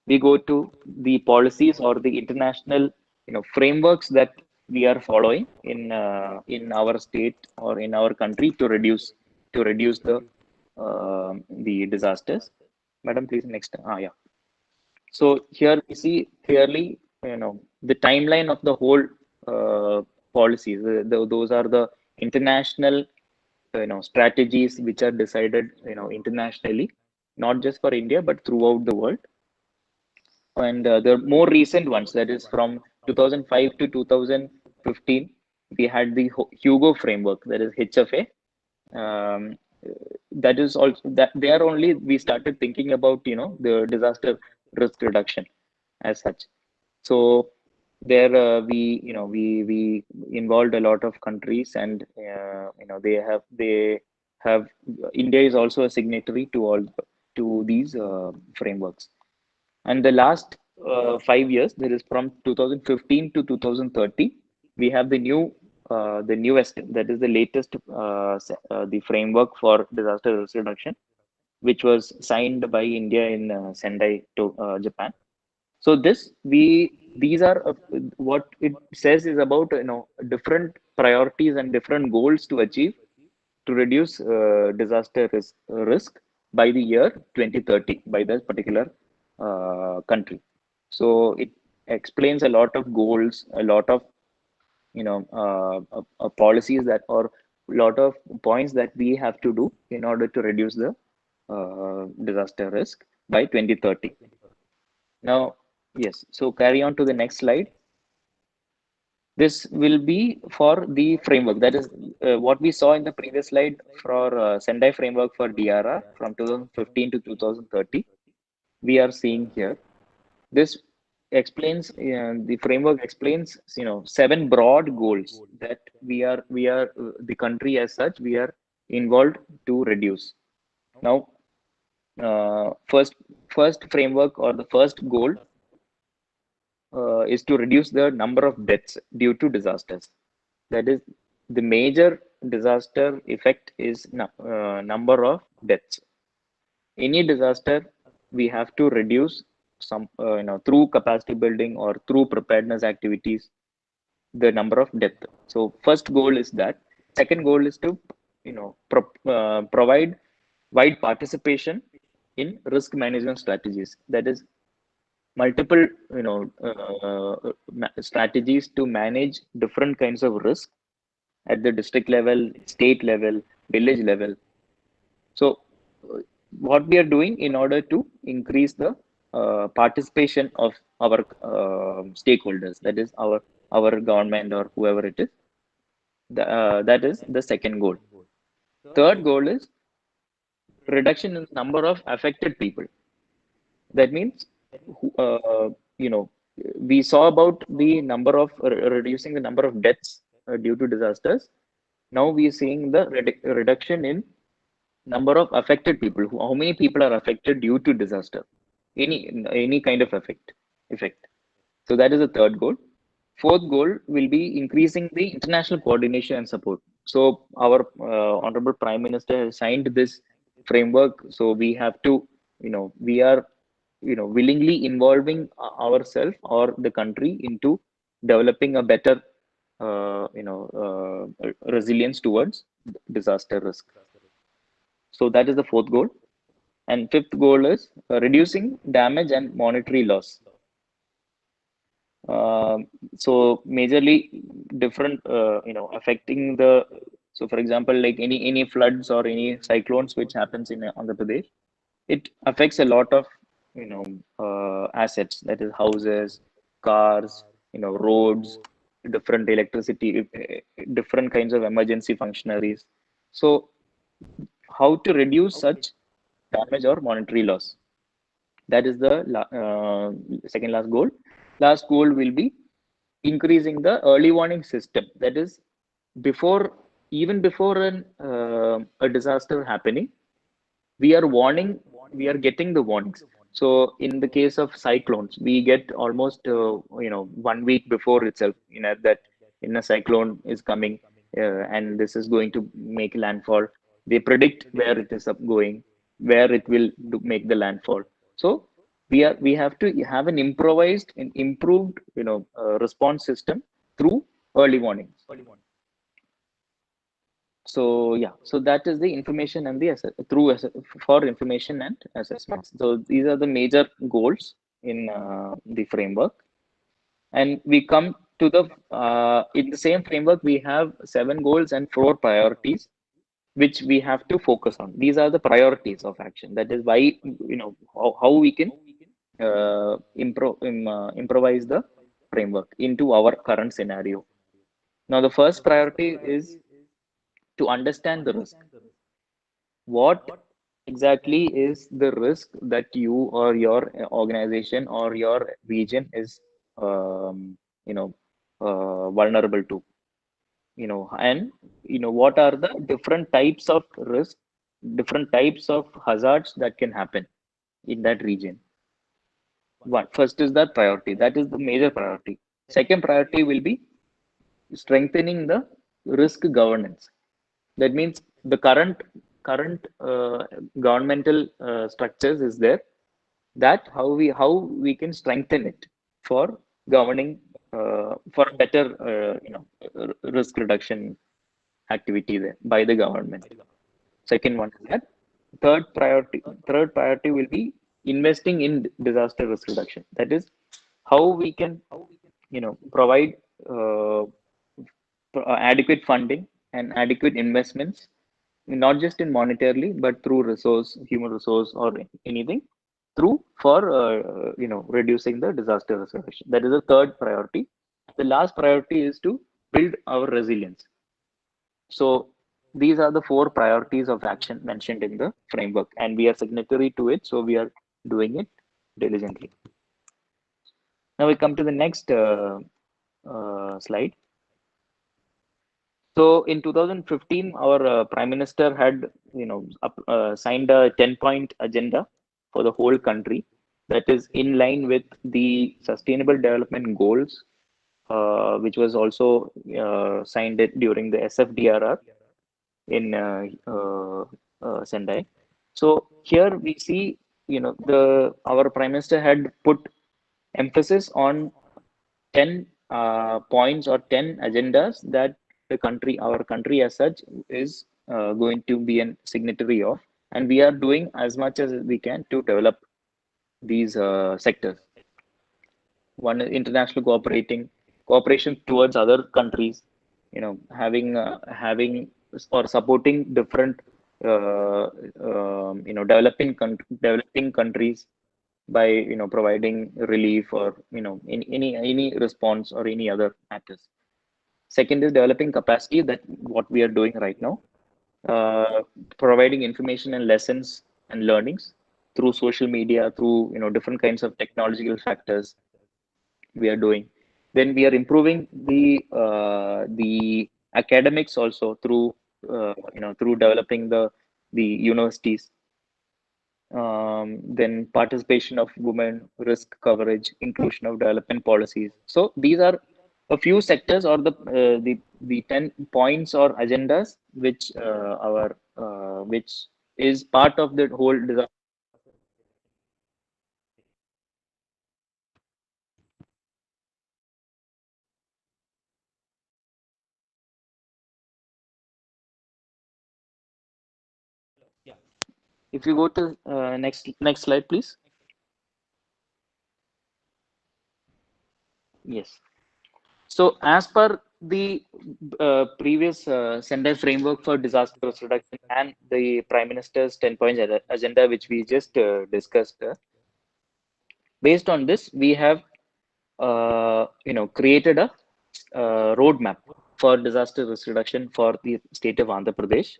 we go to the policies or the international frameworks that we are following in our state or in our country to reduce the disasters. Madam, please next. Yeah. So here we see clearly the timeline of the whole policies. Those are the international strategies which are decided internationally, not just for India but throughout the world. And the more recent ones, that is from 2005 to 2015, we had the Hugo framework, that is HFA. That is also that there only we started thinking about the disaster risk reduction as such. So there we involved a lot of countries, and they have India is also a signatory to these frameworks. And the last 5 years, that is from 2015 to 2030, we have the newest, that is the latest, the framework for disaster risk reduction, which was signed by India in Sendai, Japan. So these are what it says is about different priorities and different goals to achieve to reduce disaster risk by the year 2030 by that particular country. So it explains a lot of goals, a lot of policies that, or a lot of points that we have to do in order to reduce the disaster risk by 2030. Now, yes, so carry on to the next slide. This will be for the framework. That is what we saw in the previous slide for Sendai framework for DRR from 2015 to 2030. We are seeing here. This explains the framework explains 7 broad goals that we are the country as such we are involved to reduce. Now, first framework or the first goal is to reduce the number of deaths due to disasters. That is, the major disaster effect is number of deaths. Any disaster, we have to reduce some through capacity building or through preparedness activities, the number of death. So first goal is that. Second goal is to provide wide participation in risk management strategies. That is, multiple strategies to manage different kinds of risk at the district level, state level, village level. So what we are doing in order to increase the participation of our stakeholders, that is our government or whoever it is, that is the second goal. Third goal is reduction in number of affected people. That means, you know, we saw about the number of reducing the number of deaths due to disasters. Now we are seeing the reduction in number of affected people. How many people are affected due to disaster? Any kind of effect. So that is the third goal. Fourth goal will be increasing the international coordination and support. So our Honorable Prime Minister has signed this framework. So we have to, we are, willingly involving ourselves or the country into developing a better, resilience towards disaster risk. So that is the fourth goal. And fifth goal is reducing damage and monetary loss. So majorly different, affecting the, so for example, like any floods or any cyclones which happens in Andhra Pradesh, it affects a lot of, assets, that is houses, cars, roads, different electricity, different kinds of emergency functionaries. So how to reduce such damage or monetary loss? That is the second last goal. Last goal will be increasing the early warning system. That is, even before a disaster happening, we are getting the warnings. So in the case of cyclones, we get almost 1 week before itself, that a cyclone is coming, and this is going to make landfall. They predict where it is going, where it will make the landfall. So we have to have an improvised and improved response system through early warnings. So yeah, so that is the information and the for information and assessments. So these are the major goals in the framework, and we come to the in the same framework we have 7 goals and 4 priorities which we have to focus on. These are the priorities of action. That is why how we can improvise the framework into our current scenario. Now the first priority is to understand the risk. What exactly is the risk that you or your organization or your region is vulnerable to? And what are the different types of risk, different types of hazards that can happen in that region? First is that priority. That is the major priority. Second priority will be strengthening the risk governance. That means the current governmental structures is there. That how we can strengthen it for governing for better risk reduction activity there by the government. Second one is that. Third priority will be investing in disaster risk reduction. That is how we can provide adequate funding and adequate investments, not just in monetarily but through human resource or anything, through for reducing the disaster risk reduction. That is the third priority. The last priority is to build our resilience. So these are the 4 priorities of action mentioned in the framework, and we are signatory to it, so we are doing it diligently. Now we come to the next slide. So in 2015, our Prime Minister had signed a 10-point agenda for the whole country that is in line with the Sustainable Development Goals, which was also signed during the SFDRR in Sendai. So here we see, our Prime Minister had put emphasis on 10 points or 10 agendas that our country as such is going to be a signatory of, and we are doing as much as we can to develop these sectors. One is international cooperation towards other countries, having or supporting different developing countries by providing relief or any response or any other matters. Second is developing capacity, that what we are doing right now, uh, providing information and lessons and learnings through social media, through different kinds of technological factors we are doing. Then we are improving the academics also through through developing the universities. Then participation of women, risk coverage, inclusion of development policies. So these are a few sectors, or the 10 points or agendas which our which is part of the whole disaster. If you go to next slide, please. Yes. So as per the previous sentence framework for disaster risk reduction and the Prime Minister's 10 point agenda, which we just discussed, based on this, we have created a roadmap for disaster risk reduction for the state of Andhra Pradesh.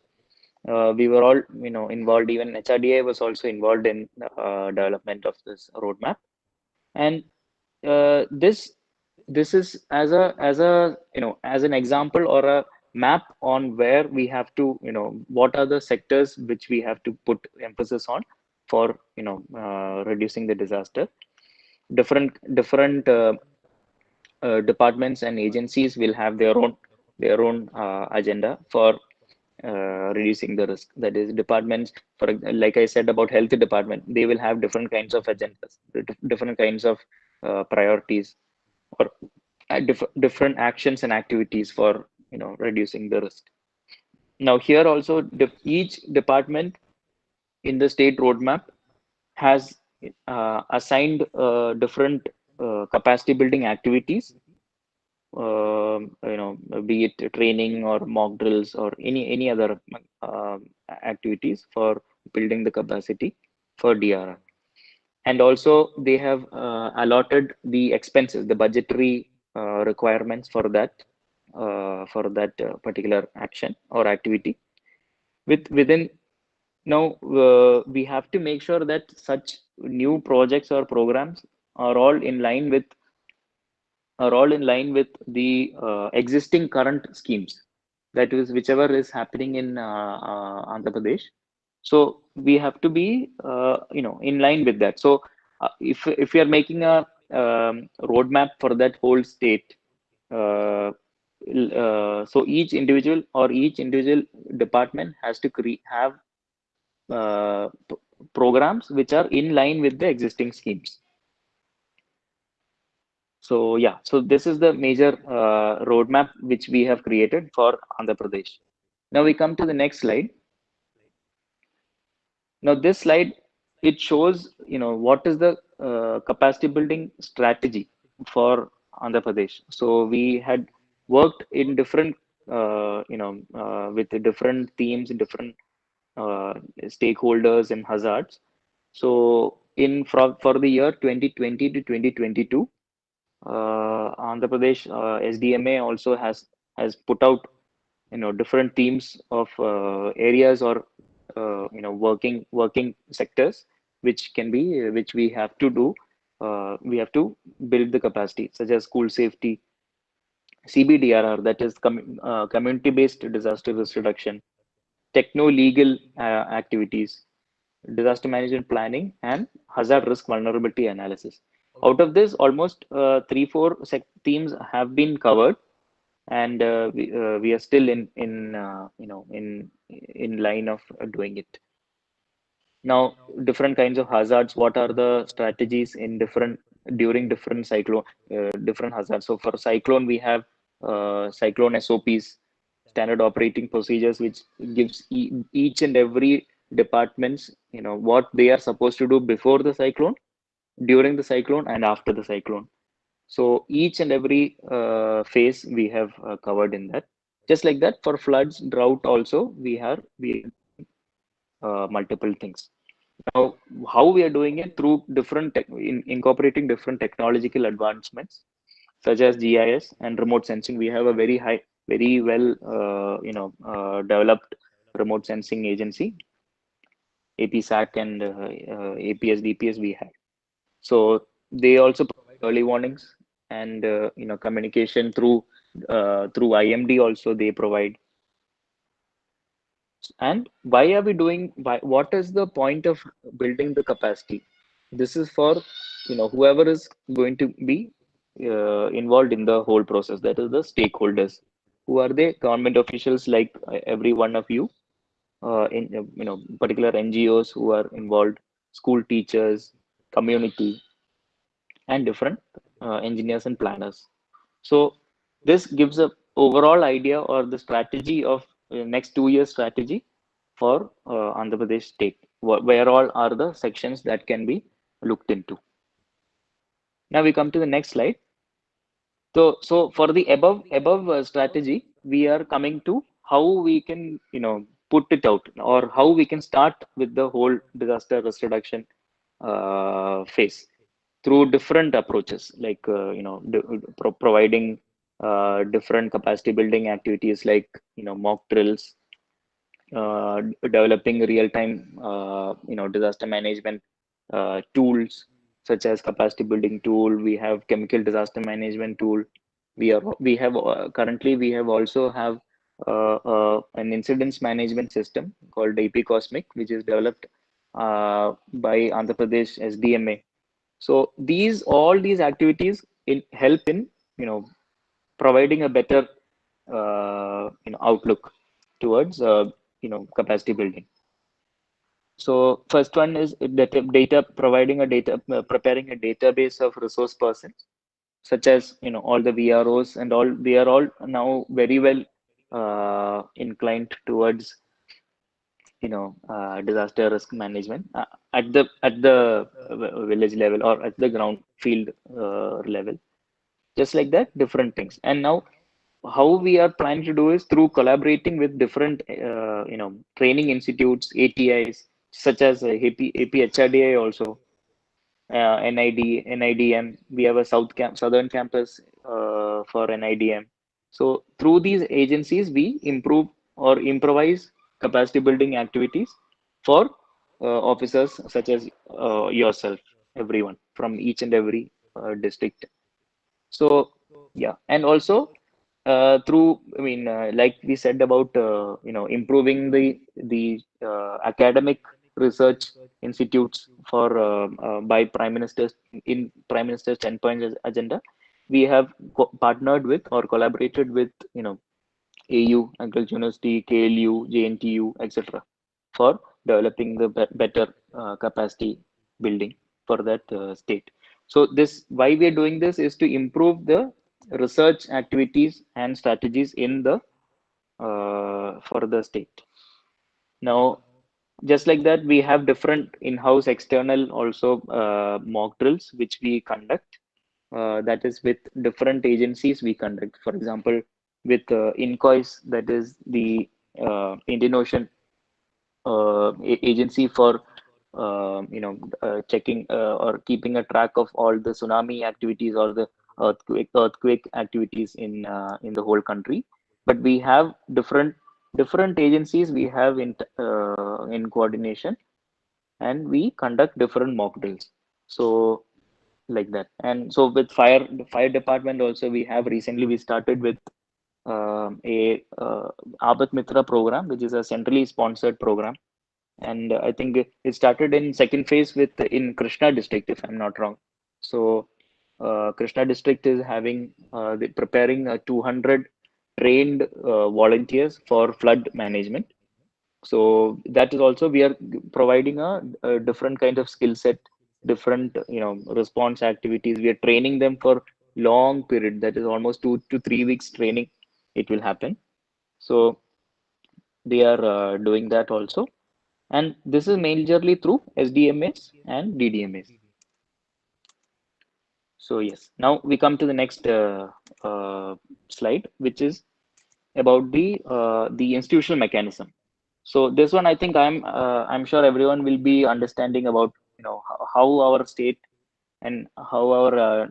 We were all involved. Even HRDA was also involved in development of this roadmap, and this is as a as an example or a map on where we have to what are the sectors which we have to put emphasis on for reducing the disaster. Different departments and agencies will have their own agenda for reducing the risk. That is, departments, like I said about health department, they will have different kinds of agendas, different kinds of priorities, or different actions and activities for reducing the risk. Now here also, each department in the state roadmap has assigned different capacity building activities, be it training or mock drills or any other activities for building the capacity for DRR. And also they have allotted the expenses, the budgetary requirements for that particular action or activity. Within now, we have to make sure that such new projects or programs are all in line with the existing current schemes, that is whichever is happening in Andhra Pradesh. So we have to be in line with that. So if we are making a roadmap for that whole state, uh, so each individual department has to have programs which are in line with the existing schemes. So yeah, so this is the major roadmap which we have created for Andhra Pradesh. Now we come to the next slide. Now this slide, it shows what is the capacity building strategy for Andhra Pradesh. So we had worked in different with the different themes, different stakeholders and hazards. So for the year 2020 to 2022, Andhra Pradesh SDMA also has put out different themes of areas or working sectors which we have to do. We have to build the capacity, such as school safety, CBDRR, that is community based disaster risk reduction, techno legal activities, disaster management planning, and hazard risk vulnerability analysis. Out of this, almost 3-4 themes have been covered, and we are still in line of doing it. Now, different kinds of hazards. What are the strategies in during different cyclone, different hazards? So for cyclone, we have cyclone SOPs, standard operating procedures, which gives each and every departments what they are supposed to do before the cyclone, during the cyclone, and after the cyclone. So each and every phase we have covered in that. Just like that, for floods, drought also, we multiple things. Now, how we are doing it through incorporating different technological advancements such as GIS and remote sensing. We have a very well, developed remote sensing agency, APSAC and APS, DPS we have. So they also provide early warnings and communication through IMD also they provide. And why are we doing? What is the point of building the capacity? This is for whoever is going to be involved in the whole process. That is the stakeholders. Who are they? Government officials like every one of you, in particular NGOs who are involved, school teachers, community, and different engineers and planners. So this gives a overall idea or the strategy of next 2 years strategy for Andhra Pradesh state. Where all are the sections that can be looked into. Now we come to the next slide. So for the above strategy, we are coming to how we can put it out, or how we can start with the whole disaster risk reduction phase through different approaches, like providing different capacity building activities like mock drills, developing real-time disaster management tools such as capacity building tool. We have chemical disaster management tool. We have currently we have also have an incidents management system called AP Cosmic, which is developed by Andhra Pradesh SDMA. So all these activities help in providing a better outlook towards capacity building. So first one is data providing a data preparing a database of resource persons, such as all the VROs and all. They are all now very well inclined towards disaster risk management at the village level or at the ground field level. Just like that, different things. And now how we are planning to do is through collaborating with different training institutes, ATIs, such as APHRDI also, NIDM. We have a southern campus for NIDM. So through these agencies, we improve or improvise capacity building activities for officers such as yourself, everyone from each and every district. So yeah, and also through, I mean, like we said about improving the academic research institutes for by Prime Minister's 10 point agenda. We have partnered with or collaborated with AU, Agriculture University, KLU, JNTU, etc. for developing the better capacity building for that state. So why we are doing this is to improve the research activities and strategies in the for the state. Now, just like that, we have different in-house external also mock drills which we conduct. That is with different agencies we conduct. For example, with INCOIS, that is the Indian Ocean agency for checking or keeping a track of all the tsunami activities or the earthquake activities in the whole country. But we have different agencies we have in coordination, and we conduct different mock drills. So like that. And so with the fire department also, we started with a Abat Mitra program, which is a centrally sponsored program. And I think it started in second phase in Krishna district, if I'm not wrong. So Krishna district is preparing 200 trained volunteers for flood management. So that is also, we are providing a different kind of skill set, different response activities. We are training them for long period, that is almost 2 to 3 weeks training it will happen. So they are doing that also. And this is majorly through SDMAs and DDMAs. So yes, now we come to the next slide, which is about the institutional mechanism. So this one, I think I'm sure everyone will be understanding about how our state and how our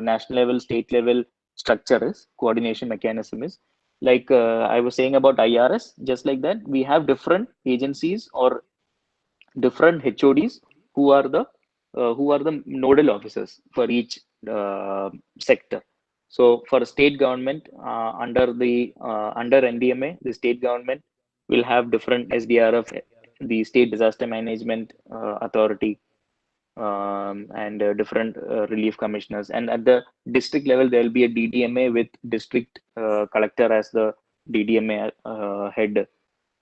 national level, state level structure is, coordination mechanism is. Like I was saying about IRS, just like that, we have different agencies or different HODs who are the nodal officers for each sector. So for state government under NDMA, the state government will have different SDRF, the State Disaster Management Authority, and different relief commissioners. And at the district level, there will be a DDMA with district collector as the DDMA head.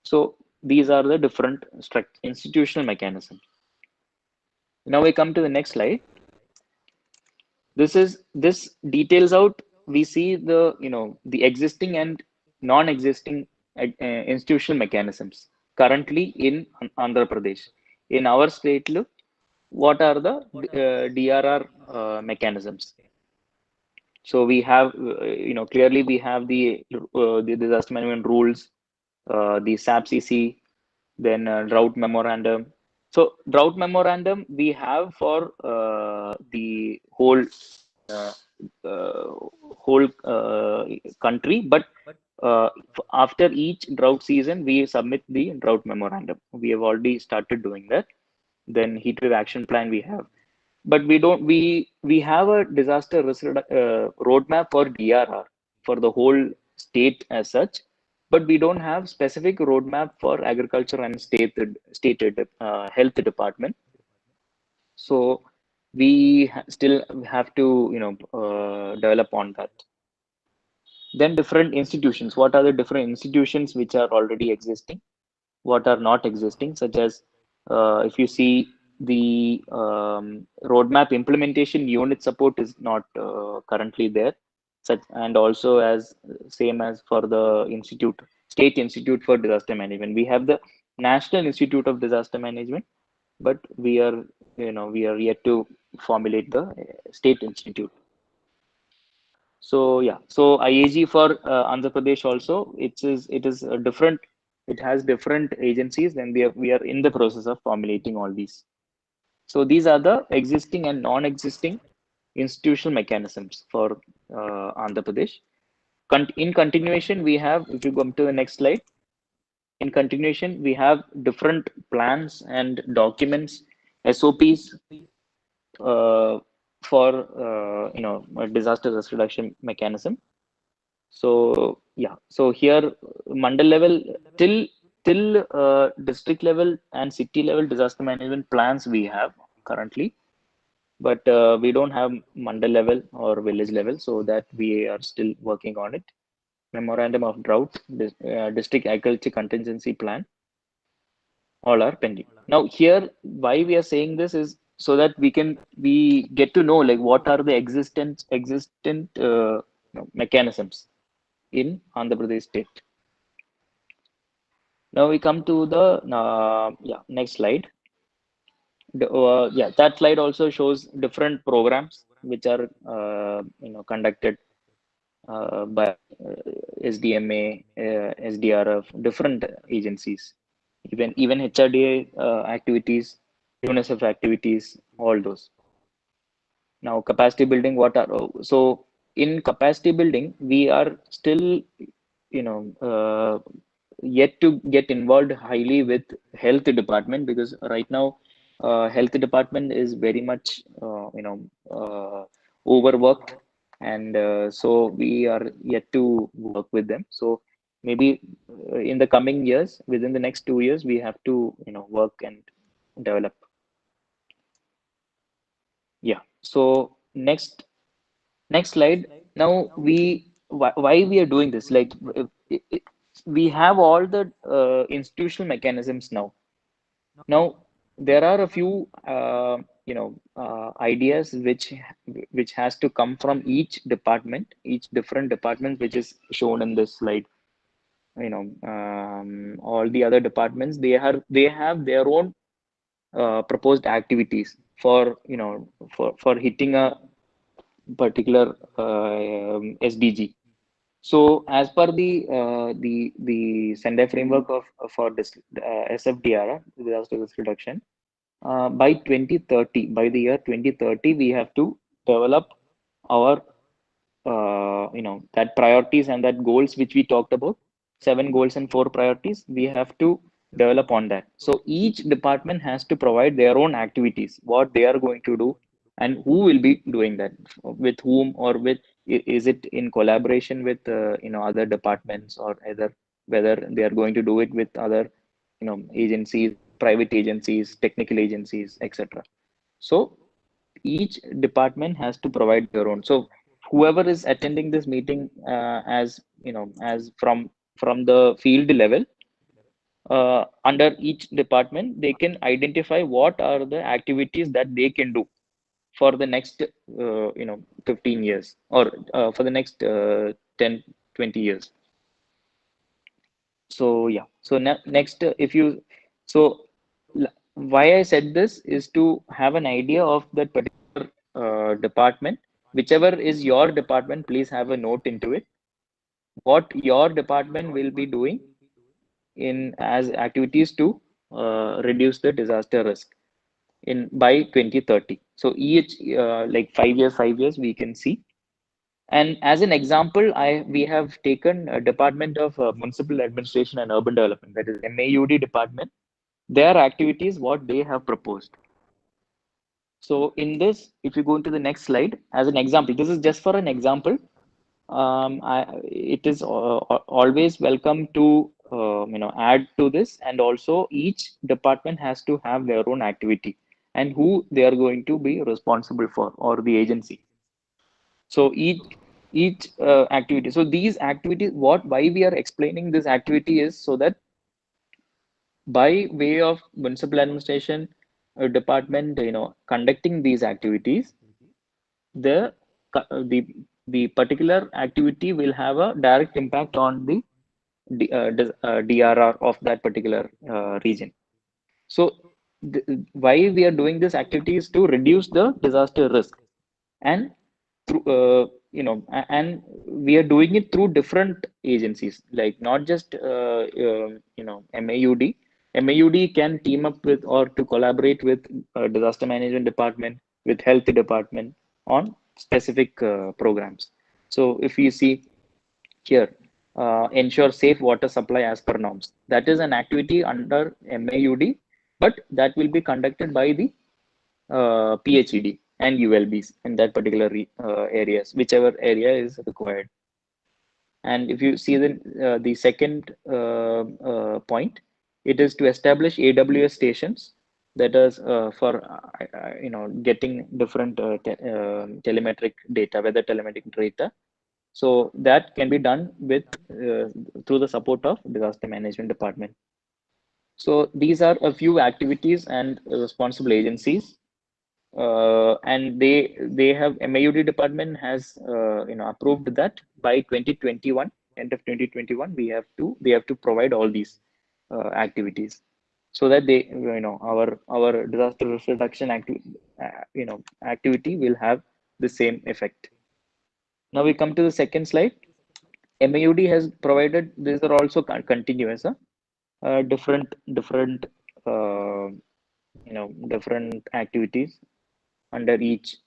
So these are the different institutional mechanisms. Now we come to the next slide. This details out. We see the existing and non-existing institutional mechanisms currently in Andhra Pradesh. In our state, look, what are the DRR mechanisms? So we have, clearly we have the disaster management rules, the SAP-CC, then drought memorandum. So drought memorandum we have for the uh, uh, whole country, but after each drought season we submit the drought memorandum. We have already started doing that. Then heat wave action plan we have, but we have a disaster risk roadmap for DRR for the whole state as such, but we don't have specific roadmap for agriculture and state health department. So we still have to develop on that. Then different institutions. What are the different institutions which are already existing? What are not existing? Such as if you see the roadmap implementation unit support is not currently there. Such, and also as same as for the state institute for disaster management, we have the National Institute of Disaster Management, but we are yet to formulate the state institute. So yeah, so IAG for Andhra Pradesh also, it is a different, it has different agencies, and we are in the process of formulating all these. So these are the existing and non-existing institutional mechanisms for Andhra Pradesh. In continuation, we have, if you go to the next slide, in continuation, we have different plans and documents, SOPs for a disaster risk reduction mechanism. So yeah, so here mandal level till district level and city level disaster management plans we have currently, but we don't have mandal level or village level, so that we are still working on it. Memorandum of drought, district agriculture contingency plan, all are pending. Now here, why we are saying this is so that we get to know like what are the existent mechanisms in Andhra Pradesh state. Now we come to the next slide. That slide also shows different programs which are conducted by SDMA, SDRF, different agencies, even HRDA activities, UNICEF activities, all those. Now capacity building, so in capacity building we are still yet to get involved highly with health department, because right now health department is very much overworked, and so we are yet to work with them. So maybe in the coming years, within the next 2 years, we have to work and develop. Yeah, so next slide. Now why we are doing this, like we have all the institutional mechanisms now. There are a few ideas which has to come from each department, each different department, which is shown in this slide. All the other departments, they have their own proposed activities for for hitting a particular SDG. So as per the Sendai framework of for this SFDR, disaster risk reduction, by 2030, by the year 2030, we have to develop our that priorities and that goals which we talked about, 7 goals and 4 priorities. We have to develop on that. So each department has to provide their own activities, what they are going to do, and who will be doing that, with whom, or with, is it in collaboration with other departments, or either whether they are going to do it with other agencies, private agencies, technical agencies, etc. So each department has to provide their own. So whoever is attending this meeting, as as from the field level, under each department, they can identify what are the activities that they can do for the next 15 years, or for the next 10 20 years. So yeah, so next, if you, so why I said this is to have an idea of that particular department. Whichever is your department, please have a note into it, what your department will be doing in as activities to reduce the disaster risk in by 2030. So each like 5 years we can see. And as an example, we have taken a Department of Municipal Administration and Urban Development, that is MAUD department, their activities, what they have proposed. So in this, if you go into the next slide, as an example, this is just for an example. It is always welcome to add to this, and also each department has to have their own activity and who they are going to be responsible for, or the agency. So each activity. So these activities, why we are explaining this activity is so that by way of municipal administration department, conducting these activities, the the the particular activity will have a direct impact on the DRR of that particular region. So why we are doing this activity is to reduce the disaster risk, and through and we are doing it through different agencies, like not just MAUD. MAUD can team up with, or to collaborate with, disaster management department, with health department on specific programs. So if you see here, ensure safe water supply as per norms, that is an activity under MAUD, but that will be conducted by the PHED and ULBs in that particular areas, whichever area is required. And if you see the second point, it is to establish AWS stations, that is for getting different telemetric data, weather telemetric data. So that can be done with through the support of disaster management department. So these are a few activities and responsible agencies, and they have, MAUD department has approved that by 2021, end of 2021, they have to provide all these activities, so that they our disaster risk reduction activity will have the same effect. Now we come to the second slide. MAUD has provided, these are also continuous, different uh, different activities under each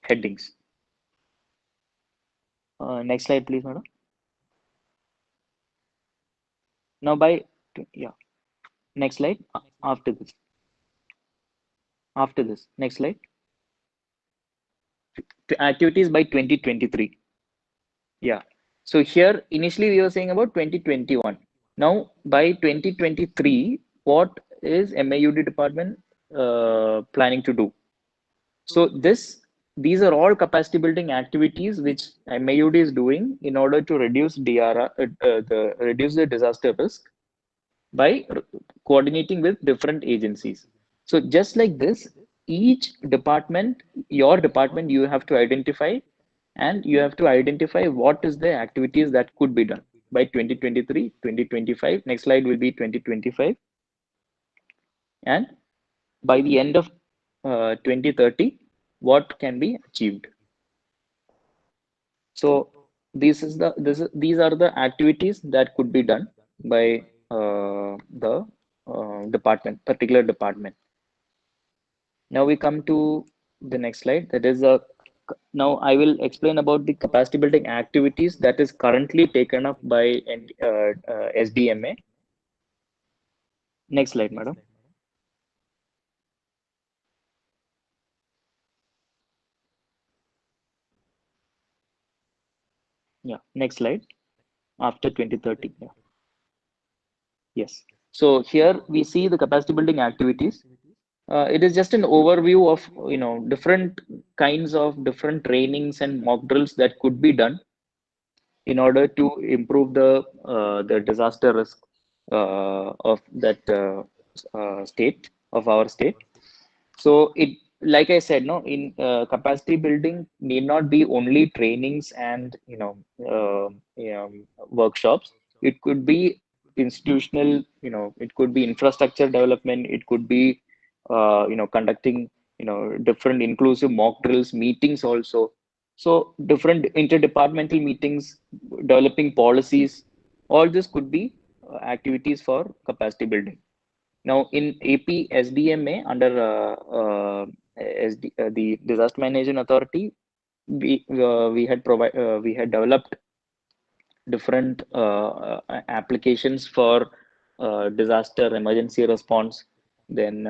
headings. Next slide, please, madam. Now next slide. After this, next slide. Activities by 2023. Yeah. So here initially we were saying about 2021. Now by 2023, what is MAUD department planning to do? So these are all capacity building activities which MAUD is doing in order to reduce DRR, reduce the disaster risk by coordinating with different agencies. So just like this, each department, your department, you have to identify, and you have to identify what is the activities that could be done by 2023, 2025. Next slide will be 2025. And by the end of 2030, what can be achieved. So these are the activities that could be done by the particular department. Now we come to the next slide. That is now I will explain about the capacity building activities that is currently taken up by SDMA. Next slide, madam. Yeah, next slide. After 2030. Yeah. Yes. So here we see the capacity building activities. It is just an overview of different kinds of different trainings and mock drills that could be done in order to improve the disaster risk of that state of our state. So it, like I said, no, in capacity building need not be only trainings and workshops. It could be institutional, it could be infrastructure development. It could be conducting different inclusive mock drills, meetings also. So different interdepartmental meetings, developing policies. All this could be activities for capacity building. Now, in AP SDMA under the Disaster Management Authority, we had developed different applications for disaster emergency response, then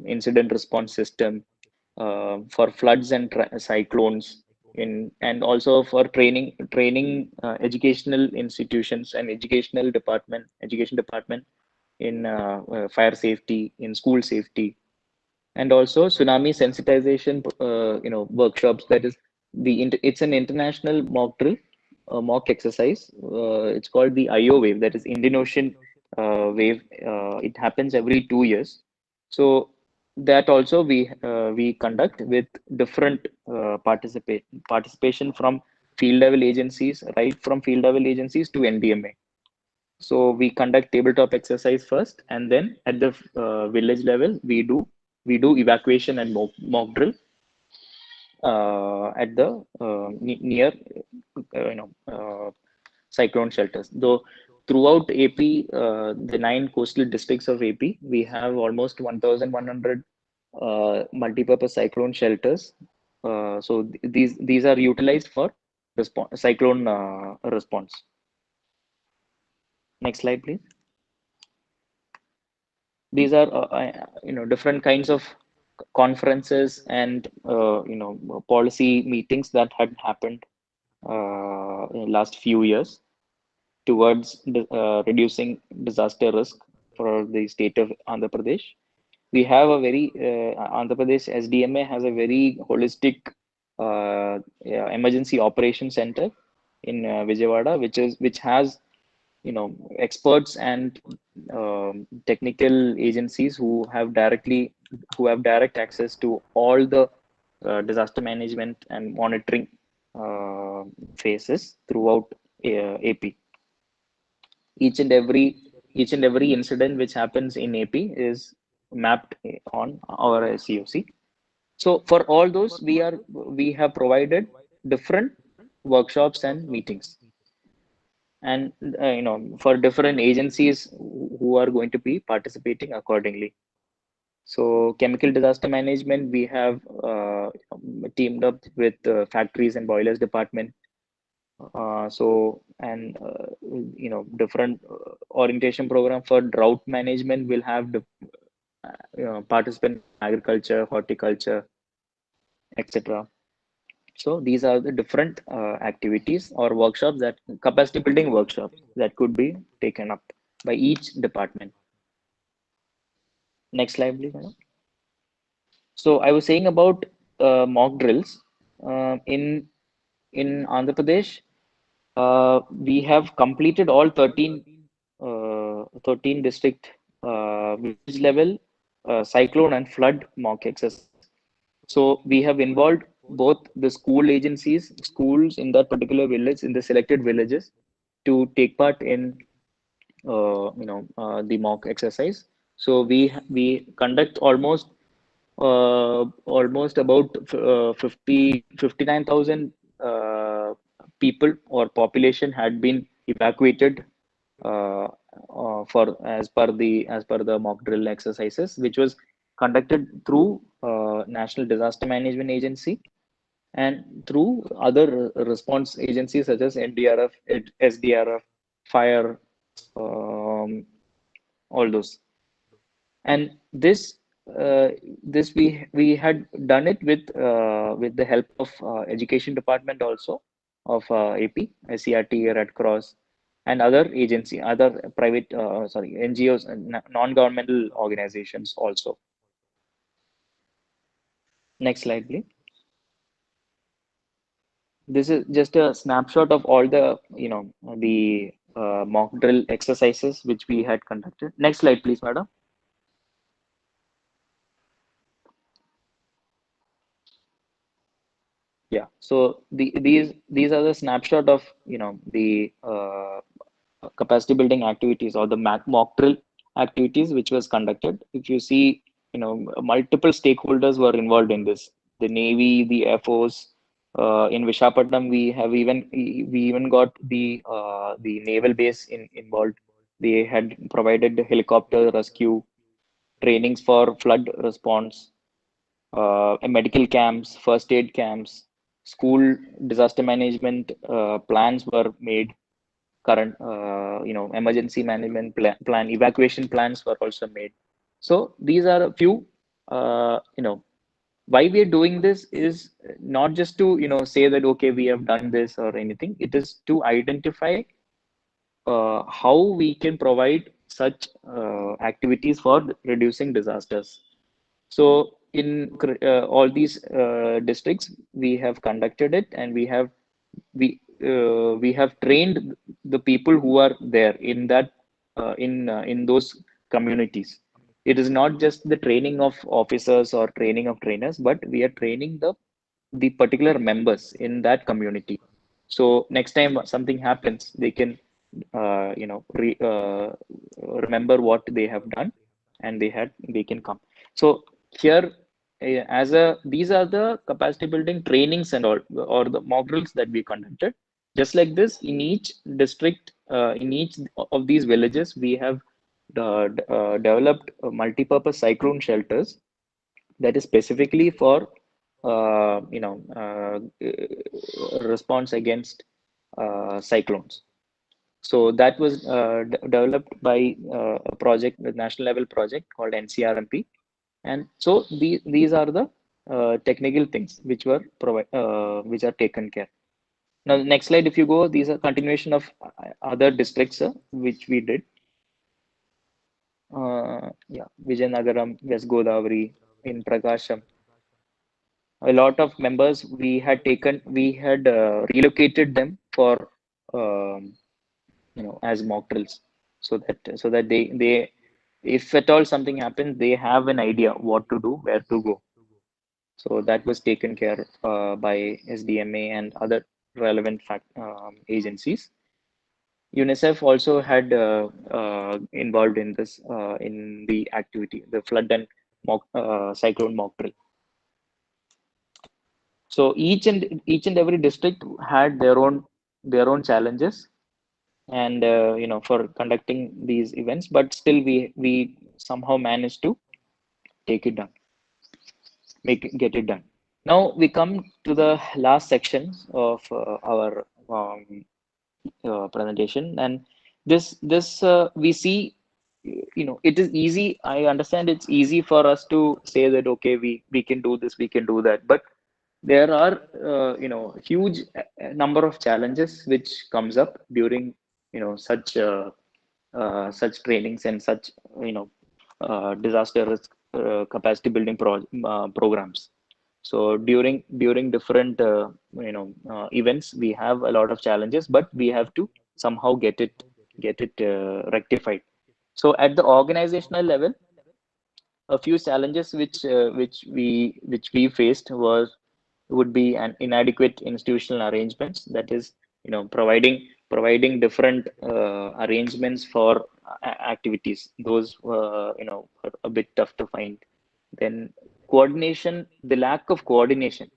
incident response system for floods and cyclones, and also for training educational institutions and education department in fire safety, in school safety, and also tsunami sensitization workshops. That is it's an international mock drill, mock exercise. It's called the IO wave, that is Indian Ocean wave. It happens every 2 years. So that also we conduct with different participation from field level agencies, right from field level agencies to NDMA. So we conduct tabletop exercise first, and then at the village level, we do evacuation and mock drill at the near cyclone shelters. Though throughout AP, the 9 coastal districts of AP, we have almost 1,100 multi-purpose cyclone shelters. So these are utilized for cyclone response. Next slide, please. These are different kinds of conferences and policy meetings that had happened in the last few years towards reducing disaster risk for the state of Andhra Pradesh. We have a very Andhra Pradesh SDMA has a very holistic emergency operation center in Vijayawada, which has experts and technical agencies who have direct access to all the disaster management and monitoring phases throughout AP. Each and every incident which happens in AP is mapped on our COC. So for all those, we have provided different workshops and meetings, and for different agencies who are going to be participating accordingly. So chemical disaster management, we have teamed up with factories and boilers department. Different orientation program for drought management will have participant agriculture, horticulture, etc. So these are the different activities or workshops, that capacity building workshops, that could be taken up by each department. Next slide, please, madam. So I was saying about mock drills in Andhra Pradesh. We have completed all 13 district village level cyclone and flood mock exercise. So we have involved both the schools in that particular village, in the selected villages, to take part in the mock exercise. So we conduct almost almost about 59,000 people or population had been evacuated for as per the mock drill exercises, which was conducted through National Disaster Management Agency and through other response agencies such as NDRF, SDRF, fire, all those. And this we had done it with the help of education department also of AP, SCRT, Red Cross, and other private NGOs and non-governmental organizations also. Next slide, please. This is just a snapshot of all the the mock drill exercises which we had conducted. Next slide, please, madam. Yeah, so these are the snapshot of the capacity building activities or the mock drill activities which was conducted. If you see, multiple stakeholders were involved in this: the Navy, the Air Force. In Visakhapatnam, we even got the naval base involved. They had provided helicopter rescue trainings for flood response, medical camps, first aid camps, school disaster management plans were made. Current, emergency management plan, evacuation plans were also made. So these are a few, why we are doing this is not just to, say that, okay, we have done this or anything. It is to identify how we can provide such activities for reducing disasters. So in all these districts, we have conducted it, and we have trained the people who are there in that in those communities. It is not just the training of officers or training of trainers, but we are training the particular members in that community. So next time something happens, they can remember what they have done, and they can come. So here, these are the capacity building trainings and all, or the mock drills that we conducted. Just like this, in each district, in each of these villages, we have developed multi-purpose cyclone shelters that is specifically for response against cyclones. So that was developed by a project, the national level project called NCRMP. And so these are the technical things which were which are taken care. Now, next slide, if you go, these are continuation of other districts which we did. Yeah, Vijayanagaram, West Godavari, in Prakasham. A lot of members we had relocated them for as mock drills, so that they if at all something happens, they have an idea what to do, where to go. So that was taken care by SDMA and other relevant agencies. UNICEF also had involved in this in the activity, the flood and cyclone mock drill. So each and every district had their own challenges, and for conducting these events, but still we somehow managed to take it done, get it done. Now we come to the last section of our presentation, and this we see, it is easy. I understand it's easy for us to say that, okay, we can do this, we can do that, but there are huge number of challenges which comes up during such trainings and such disaster risk capacity building programs. So during different events, we have a lot of challenges, but we have to somehow get it rectified. So at the organizational level, a few challenges which we faced would be an inadequate institutional arrangements, that is providing different arrangements for activities. Those were a bit tough to find. Then coordination, the lack of coordination.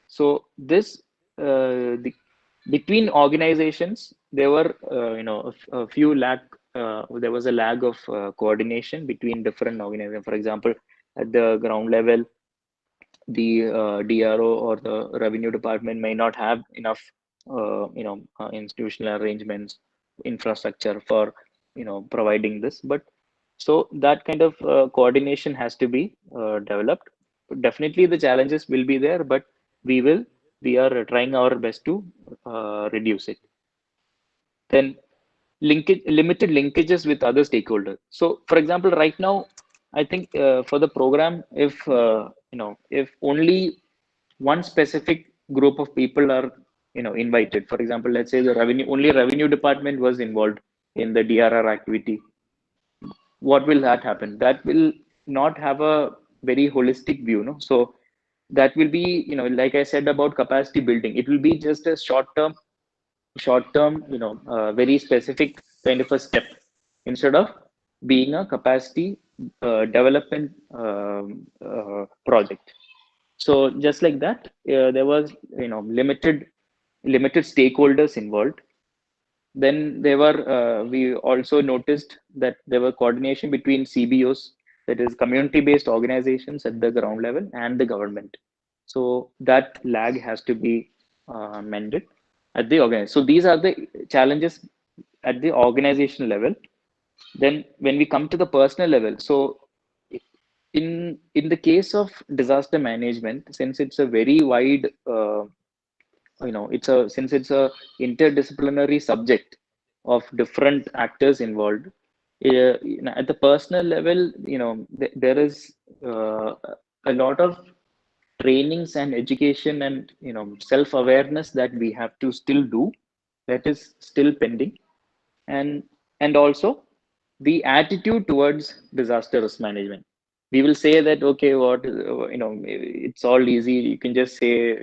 So this between organizations, there were a few lack. There was a lag of coordination between different organizations. For example, at the ground level, the DRO or the revenue department may not have enough, institutional arrangements, infrastructure for, providing this. But so that kind of coordination has to be developed. Definitely, the challenges will be there, but we are trying our best to reduce it. Then limited linkages with other stakeholders. So, for example, right now, I think for the program, if only one specific group of people are, invited. For example, let's say the revenue department was involved in the DRR activity. What will that happen? That will not have a very holistic view, no? So that will be, like I said about capacity building, it will be just a short term, very specific kind of a step instead of being a capacity development project. So just like that, there was, limited stakeholders involved. Then there were, we also noticed that there were coordination between CBOs, that is community-based organizations at the ground level, and the government. So that lag has to be mended at the organization. So these are the challenges at the organizational level. Then when we come to the personal level, so in the case of disaster management, since it's a very wide, since it's a interdisciplinary subject of different actors involved, at the personal level, there is a lot of trainings and education and self-awareness that we have to still do, that is still pending. And also the attitude towards disaster risk management. We will say that, okay, it's all easy, you can just say,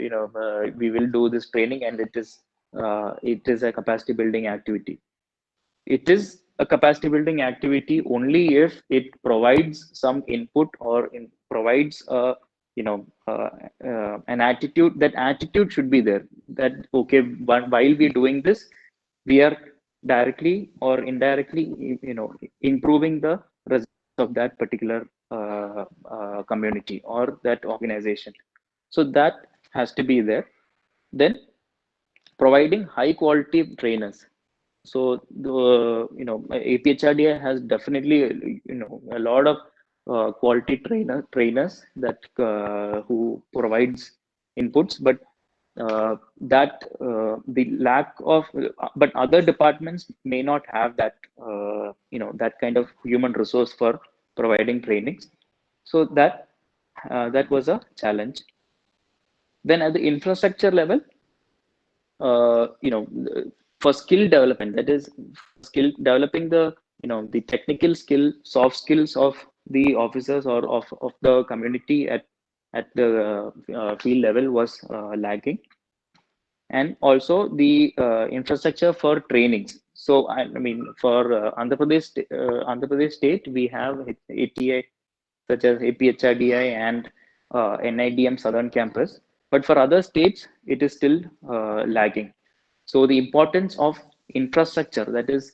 we will do this training, and it is a capacity building activity. It is a capacity building activity only if it provides some input, or provides an attitude. That attitude should be there, that okay, while we're doing this, we are directly or indirectly, improving the results of that particular community or that organization. So that has to be there. Then providing high quality trainers. So the APHRDA has definitely a lot of quality trainers that who provides inputs, but that the lack of but other departments may not have that that kind of human resource for providing trainings. So that was a challenge. Then at the infrastructure level, for skill development, that is skill developing the the technical skill, soft skills of the officers or of the community at the field level was lagging. And also the infrastructure for trainings. So I mean, for Andhra Pradesh state, we have ATA such as APHRDI and NIDM Southern Campus, but for other states it is still lagging. So the importance of infrastructure, that is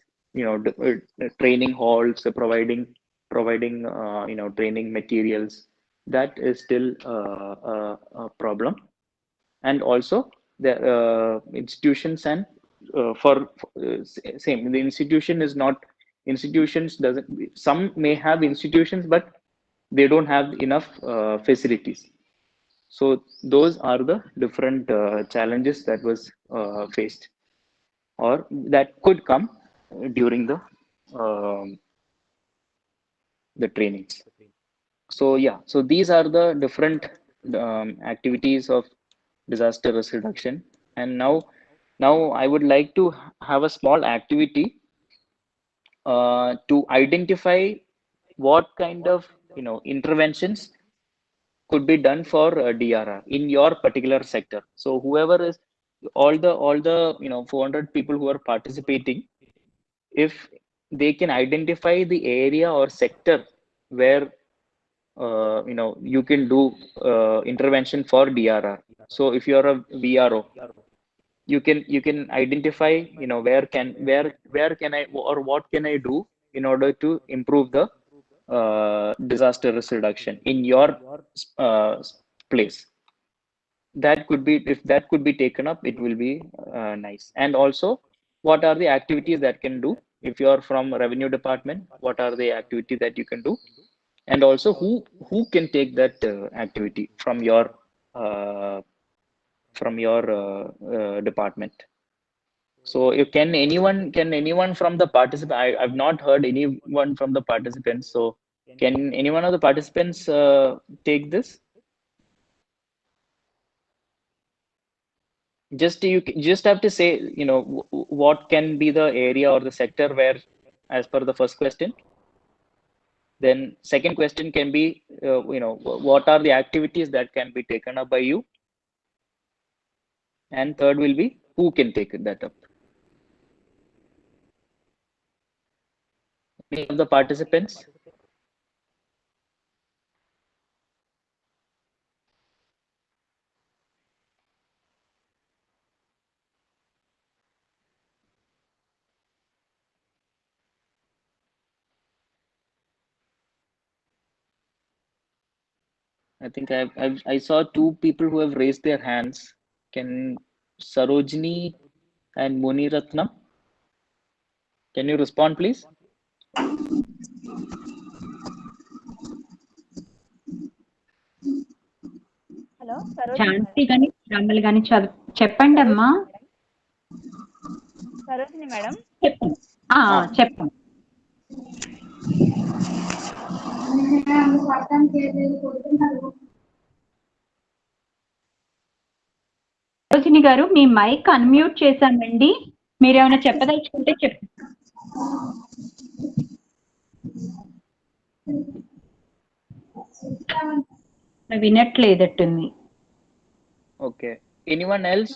training halls, providing training materials, that is still a problem. And also the institutions and same, the institution is not, institutions doesn't, some may have institutions, but they don't have enough facilities. So those are the different challenges that was faced, or that could come during the trainings. So yeah, so these are the different activities of disaster risk reduction. And now I would like to have a small activity to identify what kind of interventions could be done for DRR in your particular sector. So whoever is, all the 400 people who are participating, if they can identify the area or sector where you can do intervention for DRR. So if you're a VRO, you can identify, where can I, or what can I do in order to improve the disaster risk reduction in your place. That could be, if that could be taken up, it will be nice. And also, what are the activities that can do? If you are from revenue department, what are the activities that you can do? And also, who can take that activity from your uh, department? So you can anyone from the participant? I've not heard anyone from the participants. So can any one of the participants take this? You just have to say, what can be the area or the sector where, as per the first question. Then second question can be, what are the activities that can be taken up by you? And third will be, who can take that up? Any of the participants? I think I saw two people who have raised their hands. Can Sarojini and Muniratnam? Can you respond, please? Hello Sarojini Jhansi గాని శ్యామల గాని చెప్పండి అమ్మా. Sarojini madam చెప్పండి. చెప్పండి. సరోజిని గారు, మీ mic unmute చేశామండి. మీరేమైనా చెప్పదలుచుకుంటే చెప్పండి. వినట్లేదట్టుంది. Okay. Anyone else?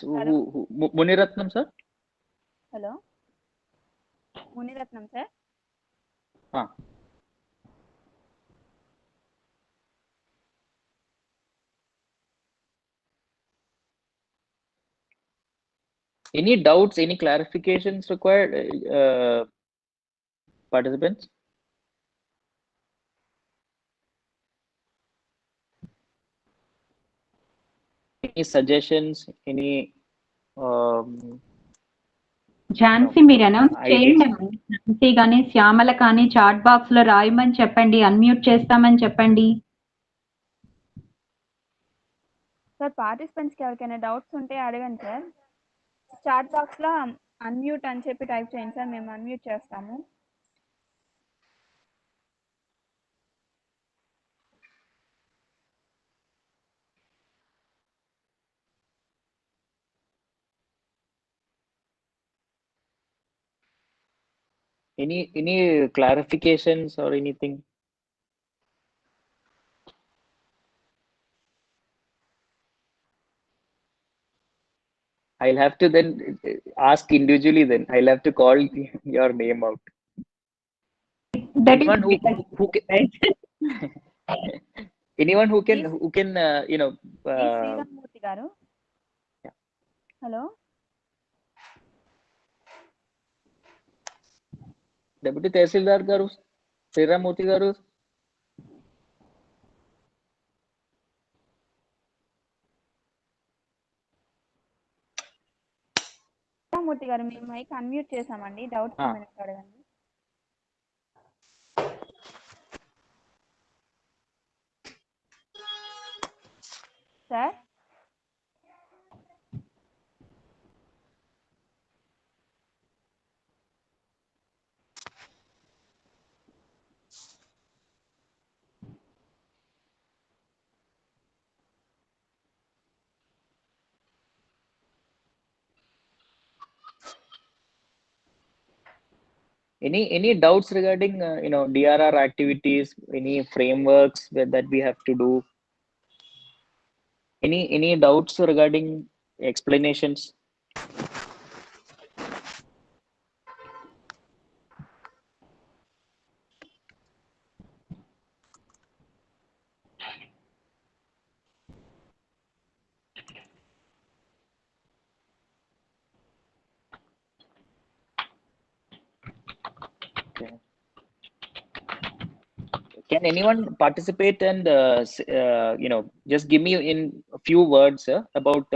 Muniratnam, sir? Hello Muniratnam sir. Any doubts, any clarifications required, participants? Any suggestions, any Jhansi మీరు అనౌన్స్ చేయండి. ఝాన్సీ కానీ శ్యామల కానీ చాట్ బాక్స్ లో రాయమని చెప్పండి, అన్మ్యూట్ చేస్తామని చెప్పండి. సార్ పార్టిసిపెంట్స్కి ఎవరికైనా డౌట్స్ ఉంటే అడగండి సార్. చాట్ బాక్స్లో అన్మ్యూట్ అని చెప్పి టైప్ చేయండి సార్, మేము అన్మ్యూట్ చేస్తాము. any clarifications or anything? I'll have to then ask individually. Then I'll have to call your name out. Anyone who can, anyone who can Sriramurthy గారు. Hello Deputy Tehsildar garu, Sriramurthy garu. Sriramurthy గారు, మేము mic unmute చేసామండి. Doubts ఏమైనా అడగండి sir. Any doubts regarding DRR activities, any frameworks that we have to do? Any doubts regarding explanations? Okay. Can anyone participate and just give me in a few words about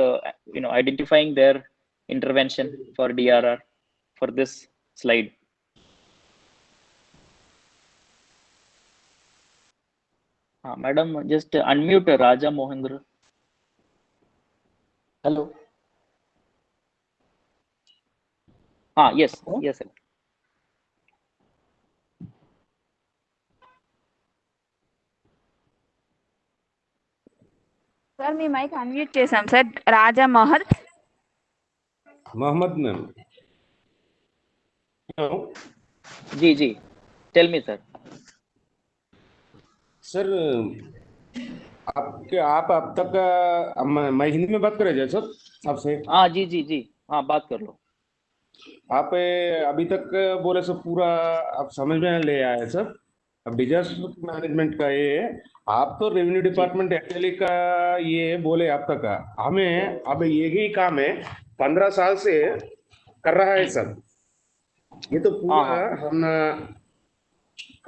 identifying their intervention for DRR for this slide? Madam, just unmute Raja Mohendra. Hello. Yes, yes, sir. Sir మీ mic unmute చేసాం sir. Raja Mohammad ma'am. Ji tell me sir. Sir आप अब तक मैं हिंदी में बात कर रहे सर आपसे. हाँ जी हाँ बात कर लो. आप अभी तक बोले सर पूरा आप समझ में ले आए सर. अब डिजास्टर मैनेजमेंट का ये आप तो रेवेन्यू डिपार्टमेंट एक्चुअली का ये बोले आप तक का हमें अब यही काम है 15 साल से कर रहा है सर. ये तो पूरा हम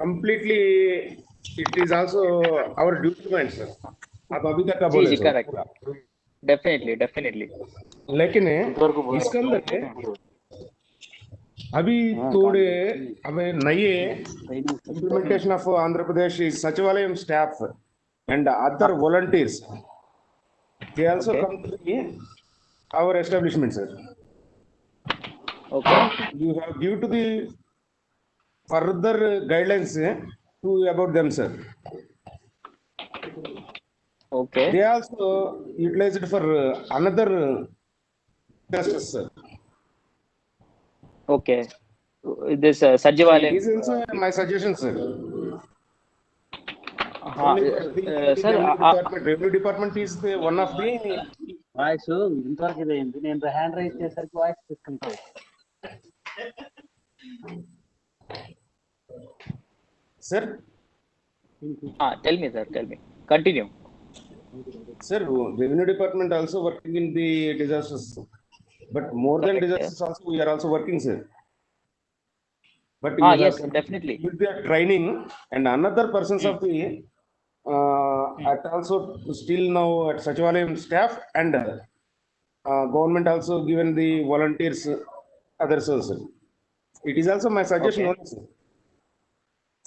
completely it is also our duty sir. आप अभी तक का बोले सर. करेक्ट. डेफिनेटली. लेकिन इसके अंदर अभी थोड़े अभी नए implementation of Andhra Pradesh is Sachivalayam staff and other volunteers. They also come to our establishment, sir. Okay. You have due to the further guidelines to about them, sir. Okay. They also utilize it for another justice, sir. Okay. This Sajivalaya. This is also my suggestion, sir. Sir, Revenue department is the one of the. Voice ఇంతవరకు ఇదేంటి నేను hand raise చేసరికి voice తీసుకుంటాను. Sir. Tell me, sir. Tell me. Continue. Sir, revenue department also working in the disasters, but more than disasters also we are also working, sir. But yes, definitely. With their training and another persons of the at also still now at Sachivalayam staff and government also given the volunteers other sources. It is also my suggestion only, sir.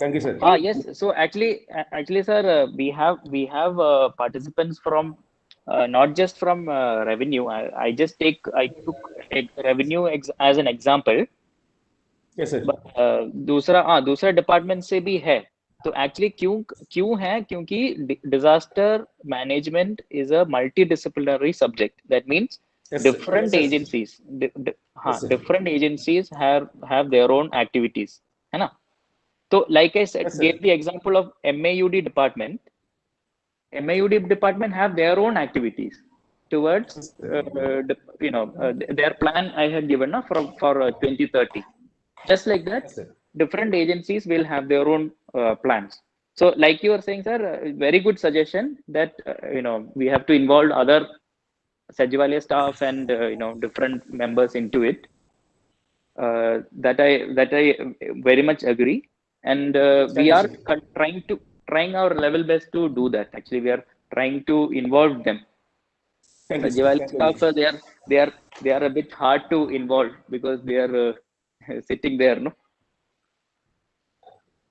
Thank you, sir. Yes. So actually, sir, we have participants from not just from revenue. I took revenue as an example. Yes, sir. But दूसरा department से भी है. तो actually क्यों है? क्योंकि disaster management is a multidisciplinary subject. That means different agencies different agencies have their own activities, है ना. तो like I said, gave the example of MAUD department have their own activities towards their plan I had given for 2030. Just like that, different agencies will have their own plans. So like you were saying, sir, very good suggestion that we have to involve other Sajivalaya staff and different members into it. That I very much agree, and we are trying our level best to do that. Actually, we are trying to involve them. Sajivalaya staff, they are a bit hard to involve because they are sitting there, no.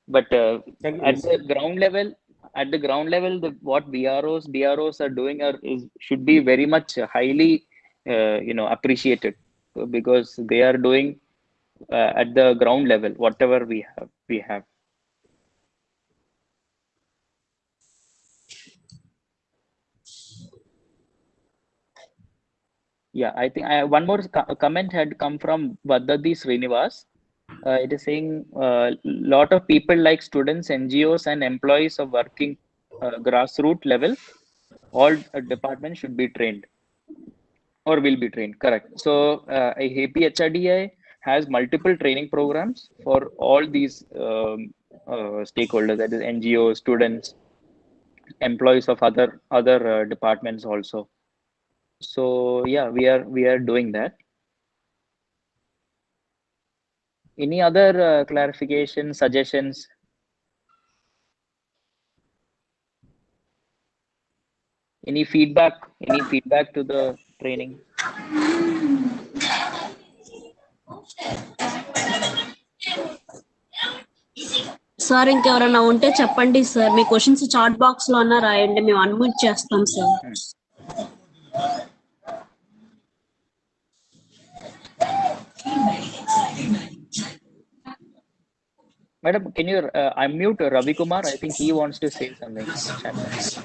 But at the ground level, what DROs are doing should be very much highly appreciated, because they are doing at the ground level whatever we have. Yeah, I think one more comment had come from Vadadi Srinivas. It is saying a lot of people like students, NGOs, and employees of working grassroots level, all departments should be trained or will be trained. Correct. So APHRDI has multiple training programs for all these stakeholders, that is NGOs, students, employees of other departments also. So yeah, we are doing that. Any other clarification, suggestions? Any feedback? Any feedback to the training? Sir ఇంకెవరైనా ఉంటే చెప్పండి sir. మీ questions chat box లో అన్నా రాయండి, మేము unmute చేస్తాం sir. Madam, can you unmute Ravi Kumar? I think he wants to say something in the chat box.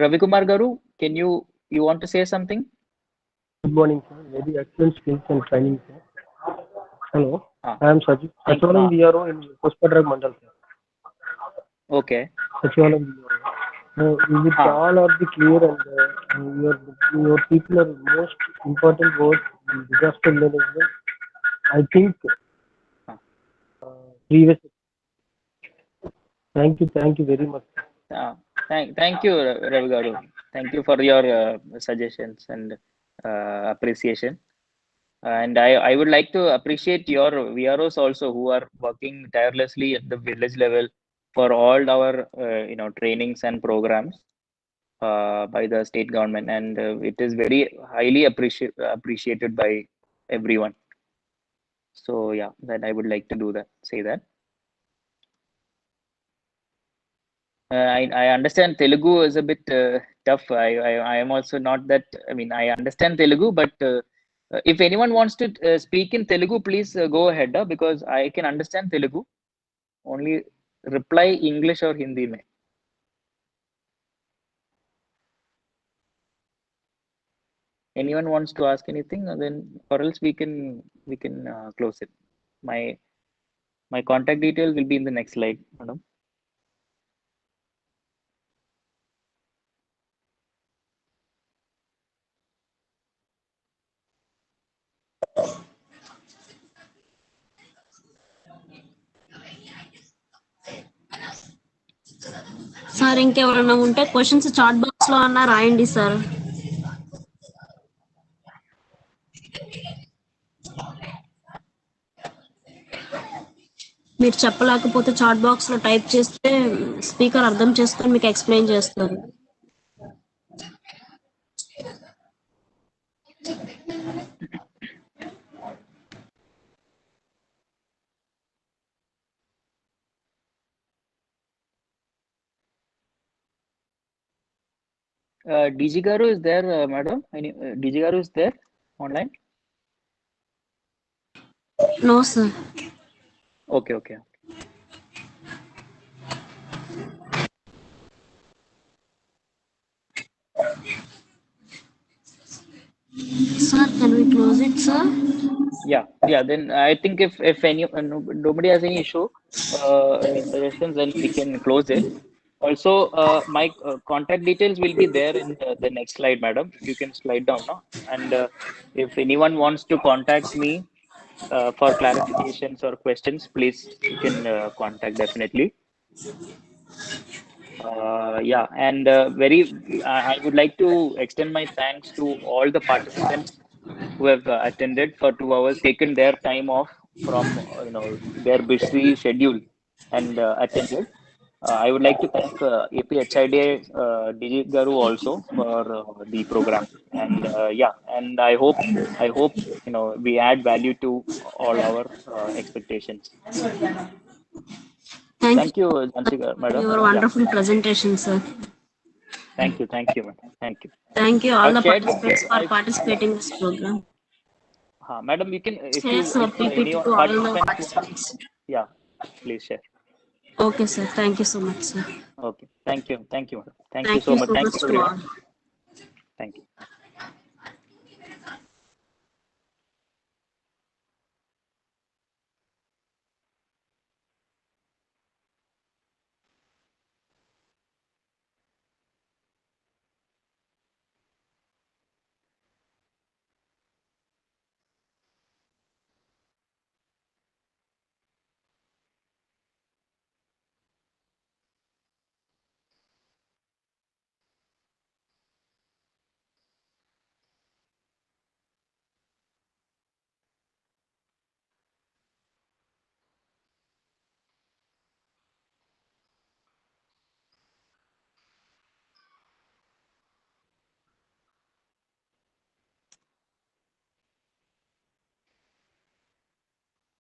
Ravi Kumar Garu, can you want to say something? Good morning, sir. Very excellent skills and training, sir. Hello, I am Sachivalam DRO in Pushpadrag Mandal, sir. Okay. Sachivalam DRO. Is it all of the clear and your people are most important work in disaster management? I think previous. Thank you very much. Thank you, Ravi Garu. Thank you for your suggestions and appreciation. And I would like to appreciate your VROs also, who are working tirelessly at the village level for all our trainings and programs by the state government, and it is very highly appreciated by everyone. So yeah, that I would like to say that. I understand Telugu is a bit tough. I am also not that. I mean, I understand Telugu, but if anyone wants to speak in Telugu, please go ahead, because I can understand Telugu. Only reply English or Hindi. Anyone wants to ask anything, then or else we can close it. My contact details will be in the next slide, madam. Sir ఇంకెవరైనా ఉంటే questions chat box లో అన్నా రాయండి sir. మీరు చెప్పలేకపోతే chat box లో type చేస్తే speaker అర్థం చేసుకొని మీకు ఎక్స్ప్లెయిన్ చేస్తారు. DG Garu is there, madam? DG Garu is there online? No, sir. Okay. Sir, can we close it, sir? Yeah. Then I think if any nobody has any issue, any suggestions, then we can close it. Also, my contact details will be there in the next slide, madam. If you can slide down now, and if anyone wants to contact me for clarifications or questions, please you can contact definitely. Yeah, and I would like to extend my thanks to all the participants who have attended for 2 hours, taken their time off from their busy schedule and attended. I would like to thank APHIDA DG Garu also for the program, and and I hope we add value to all our expectations. Thank you, Jansi madam. Your wonderful presentation, sir. Thank you, madam. Thank you. Thank you all the participants for participating in this program. Madam, you can if Share, you sir, if PPT any to all the participants participants. please share. Okay, sir. Thank you so much, sir. Okay. Thank you, madam. Thank you Thank so you much. so Thank much you, to everyone. all. Thank you.